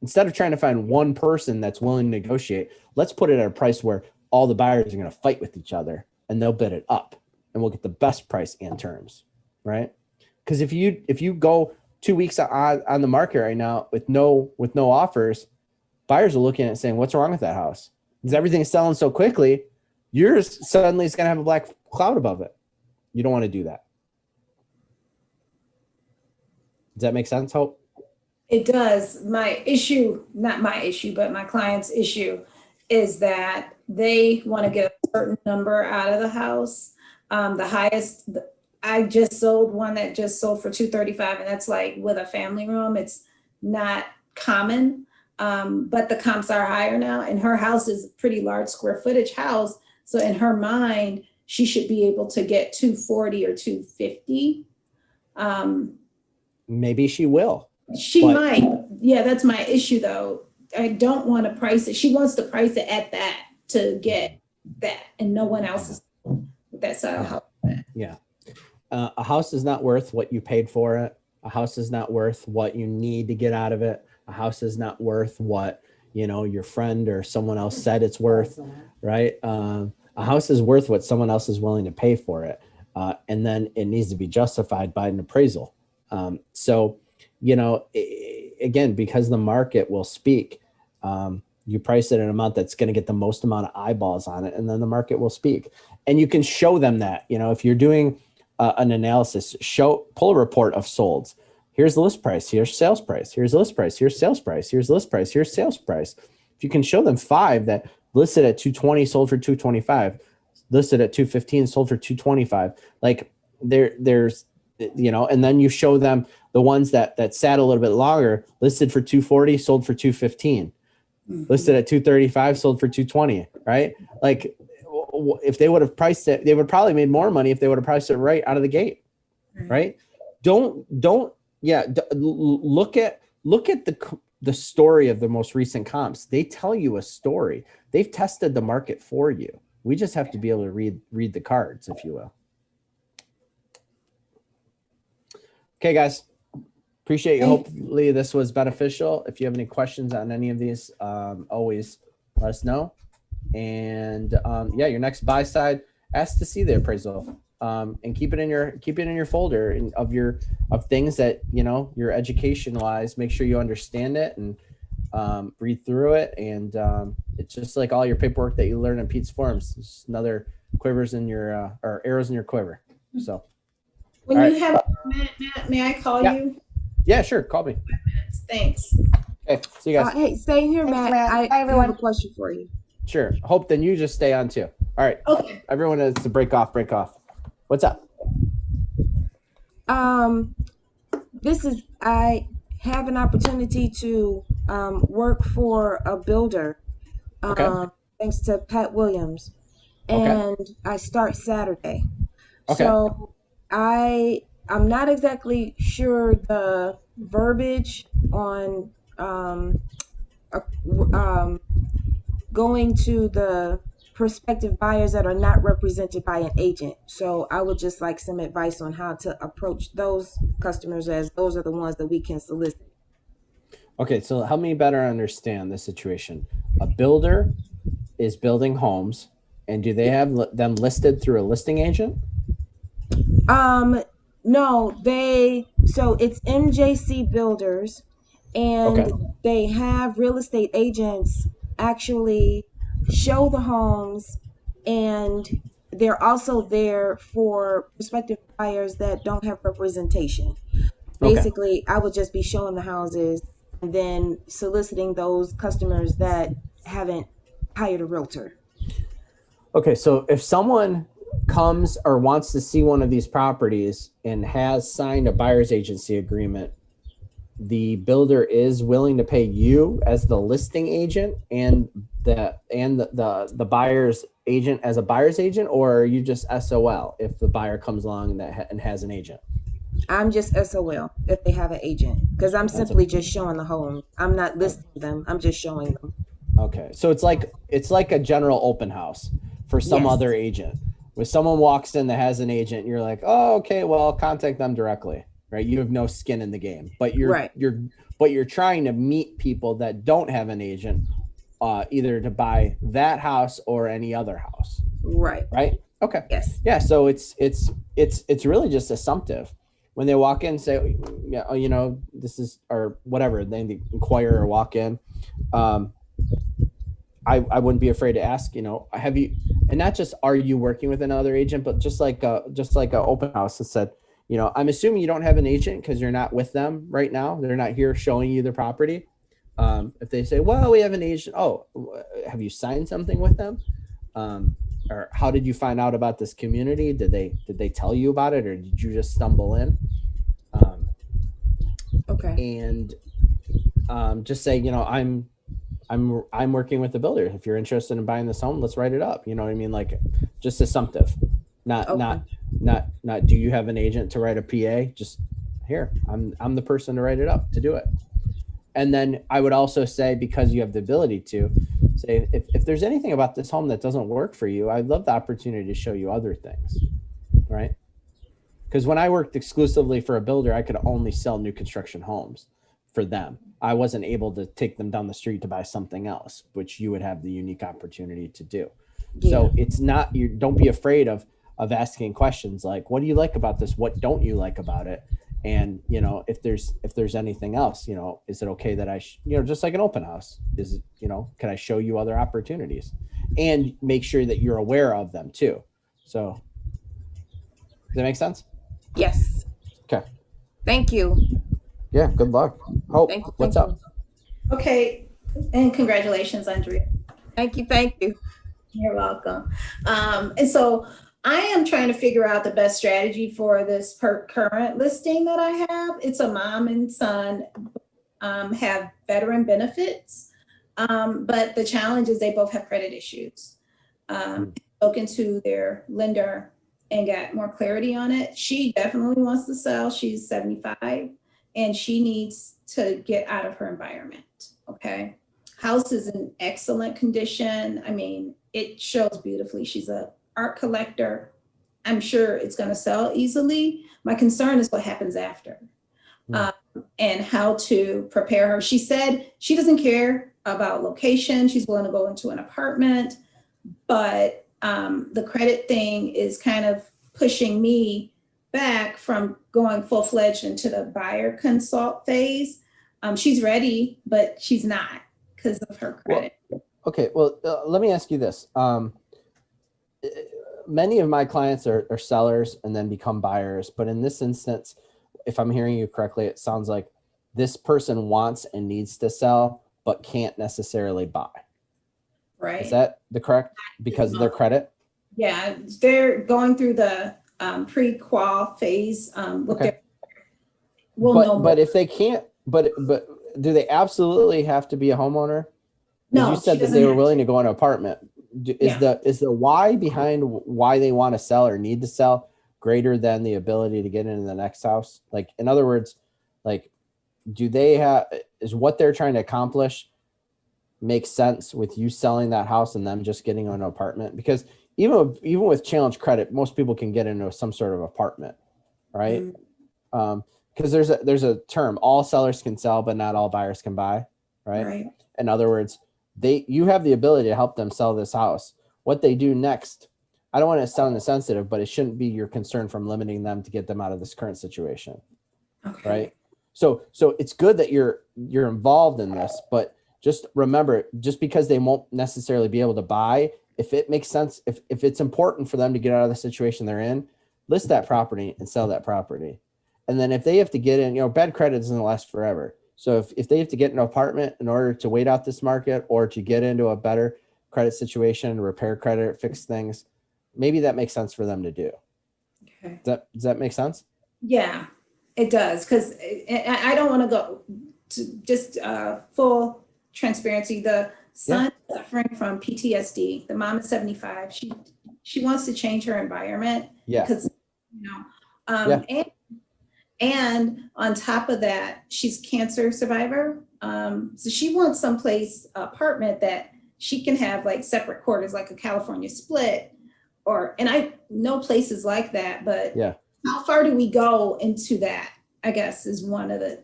Instead of trying to find one person that's willing to negotiate, let's put it at a price where all the buyers are going to fight with each other and they'll bid it up, and we'll get the best price and terms, right? Because if you go 2 weeks on the market right now with no offers, buyers are looking at it saying, what's wrong with that house? Because everything's selling so quickly, yours suddenly is going to have a black cloud above it. You don't want to do that. Does that make sense, Hope? It does. My issue, not my issue, but my client's issue is that they want to get a certain number out of the house. The highest, I just sold one that just sold for 235, and that's like with a family room. It's not common, but the comps are higher now, and her house is a pretty large square footage house. So in her mind, she should be able to get 240 or 250. Maybe she will. She might. Yeah, that's my issue though. I don't want to price it. She wants to price it at that to get that, and no one else is that side of the house. Yeah. A house is not worth what you paid for it. A house is not worth what you need to get out of it. A house is not worth what, you know, your friend or someone else said it's worth, right? A house is worth what someone else is willing to pay for it. And then it needs to be justified by an appraisal. So, you know, again, because the market will speak, you price it at an amount that's going to get the most amount of eyeballs on it, and then the market will speak. And you can show them that, you know, if you're doing an analysis, pull a report of solds. Here's the list price. Here's sales price. Here's the list price. Here's sales price. Here's list price. Here's sales price. If you can show them 5 that listed at 220, sold for 225, listed at 215, sold for 225, like there's, you know, and then you show them the ones that sat a little bit longer, listed for 240, sold for 215, listed at 235, sold for 220, right? Like, if they would have priced it, they would probably made more money if they would have priced it right out of the gate, right? Look at the story of the most recent comps. They tell you a story. They've tested the market for you. We just have to be able to read the cards, if you will. Okay, guys. Appreciate you. Hopefully this was beneficial. If you have any questions on any of these, always let us know. And yeah, your next buy side, ask to see the appraisal. and keep it in your folder of things that, you know, your education wise, make sure you understand it and read through it. And it's just like all your paperwork that you learn in Pete's forums. It's another quivers in your or arrows in your quiver. So When All you right. have a minute, Matt, may I call Yeah. you? yeah, sure. Call me. Thanks. Okay. See you guys. Hey, stay here, Thanks, Matt. Matt. I Bye, have everyone. a question for you. Sure. Hope then you just stay on too. All right. Okay. Everyone is to break off. What's up? I have an opportunity to work for a builder, Okay. thanks to Pat Williams, Okay. and I start Saturday. Okay. So I'm not exactly sure the verbiage on uh, going to the prospective buyers that are not represented by an agent. So I would just like some advice on how to approach those customers, as those are the ones that we can solicit. Okay. So help me better understand the situation. A builder is building homes, and do they have them listed through a listing agent? No, so it's MJC Builders, and Okay. they have real estate agents actually show the homes, and they're also there for prospective buyers that don't have representation. Okay. Basically, I would just be showing the houses and then soliciting those customers that haven't hired a realtor. Okay. So if someone comes or wants to see one of these properties and has signed a buyer's agency agreement, the builder is willing to pay you as the listing agent and the buyer's agent as a buyer's agent, or are you just SOL if the buyer comes along and has an agent? I'm just SOL if they have an agent, because I'm That's simply just showing the home. I'm not listing them. I'm just showing them. Okay. So it's like a general open house for some Yes. other agent. When someone walks in that has an agent, you're like, oh, okay, well, contact them directly, right? You have no skin in the game, but Right. you're trying to meet people that don't have an agent, either to buy that house or any other house, Right. right? Okay. Yes. Yeah. So it's really just assumptive. When they walk in, say, yeah, you know, this is, or whatever, they inquire or walk in. I wouldn't be afraid to ask, you know, have you, and not just are you working with another agent, but just like a open house that said, you know, I'm assuming you don't have an agent because you're not with them right now. They're not here showing you the property. If they say, well, we have an agent. Oh, have you signed something with them? Or how did you find out about this community? Did they tell you about it, or did you just stumble in? Okay. And just say, you know, I'm working with the builder. If you're interested in buying this home, let's write it up. You know what I mean? Like, just assumptive, not do you have an agent to write a PA? Just here, I'm the person to write it up, to do it. And then I would also say, because you have the ability to say, if there's anything about this home that doesn't work for you, I'd love the opportunity to show you other things, right? Because when I worked exclusively for a builder, I could only sell new construction homes for them. I wasn't able to take them down the street to buy something else, which you would have the unique opportunity to do. Yeah. So it's not, you don't be afraid of asking questions like, what do you like about this? What don't you like about it? And, you know, if there's anything else, you know, is it okay that you know, just like an open house, is it, you know, can I show you other opportunities, and make sure that you're aware of them too. So does that make sense? Yes. Okay. Thank you. Yeah. Good luck. Hope. Thank you. What's Thank up? you. Okay, and congratulations, Andrea. Thank you. Thank you. You're welcome. And so I am trying to figure out the best strategy for this current listing that I have. It's a mom and son, have veteran benefits, but the challenge is they both have credit issues. Spoken to their lender and got more clarity on it. She definitely wants to sell. She's 75 and she needs to get out of her environment. Okay. House is in excellent condition. I mean, it shows beautifully. She's an art collector. I'm sure it's going to sell easily. My concern is what happens after, and how to prepare her. She said she doesn't care about location. She's willing to go into an apartment, but the credit thing is kind of pushing me back from going full-fledged into the buyer consult phase. She's ready, but she's not because of her credit. Okay, well, let me ask you this. Many of my clients are sellers and then become buyers, but in this instance, if I'm hearing you correctly, it sounds like this person wants and needs to sell, but can't necessarily buy. Right. Is that the correct? Because of their credit? Yeah, they're going through the pre-qual phase with Okay. their, we'll know But more. if they can't, but do they absolutely have to be a homeowner? 'Cause No, you she said that doesn't they were have willing to. to go in an apartment. Yeah. Is the why behind why they want to sell or need to sell greater than the ability to get into the next house? Like, in other words, like, do they have, is what they're trying to accomplish make sense with you selling that house and them just getting an apartment? Because even with challenge credit, most people can get into some sort of apartment, right? Because there's a term, all sellers can sell, but not all buyers can buy, right? Right. In other words, you have the ability to help them sell this house. What they do next, I don't want to sound insensitive, but it shouldn't be your concern from limiting them to get them out of this current situation, Okay. right? So it's good that you're involved in this, but just remember, just because they won't necessarily be able to buy, if it makes sense, if it's important for them to get out of the situation they're in, list that property and sell that property. And then if they have to get in, bad credit doesn't last forever. So if they have to get an apartment in order to wait out this market or to get into a better credit situation, repair credit, fix things, maybe that makes sense for them to do. Okay. Does that make sense? Yeah, it does. Because I don't want to go to just full transparency. The son is suffering from PTSD. The mom is 75. She wants to change her environment. Yeah. Because, and on top of that, she's cancer survivor. So she wants someplace apartment that she can have like separate quarters, like a California split, and I know places like that, but Yeah. how far do we go into that? I guess is one of the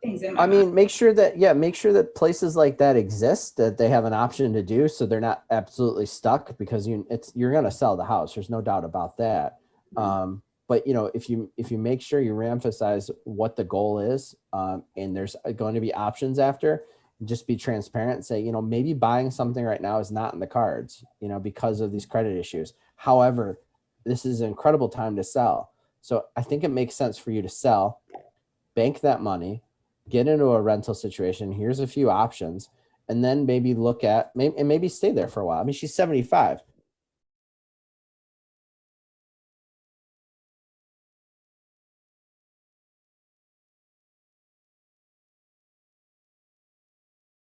things in my mind. make sure that places like that exist, that they have an option to do, so they're not absolutely stuck, because you're going to sell the house. There's no doubt about that. But if you make sure you reemphasize what the goal is, and there's going to be options after, just be transparent and say, maybe buying something right now is not in the cards, because of these credit issues. However, this is an incredible time to sell. So I think it makes sense for you to sell, bank that money, get into a rental situation. Here's a few options, and then maybe look at maybe stay there for a while. I mean, she's 75.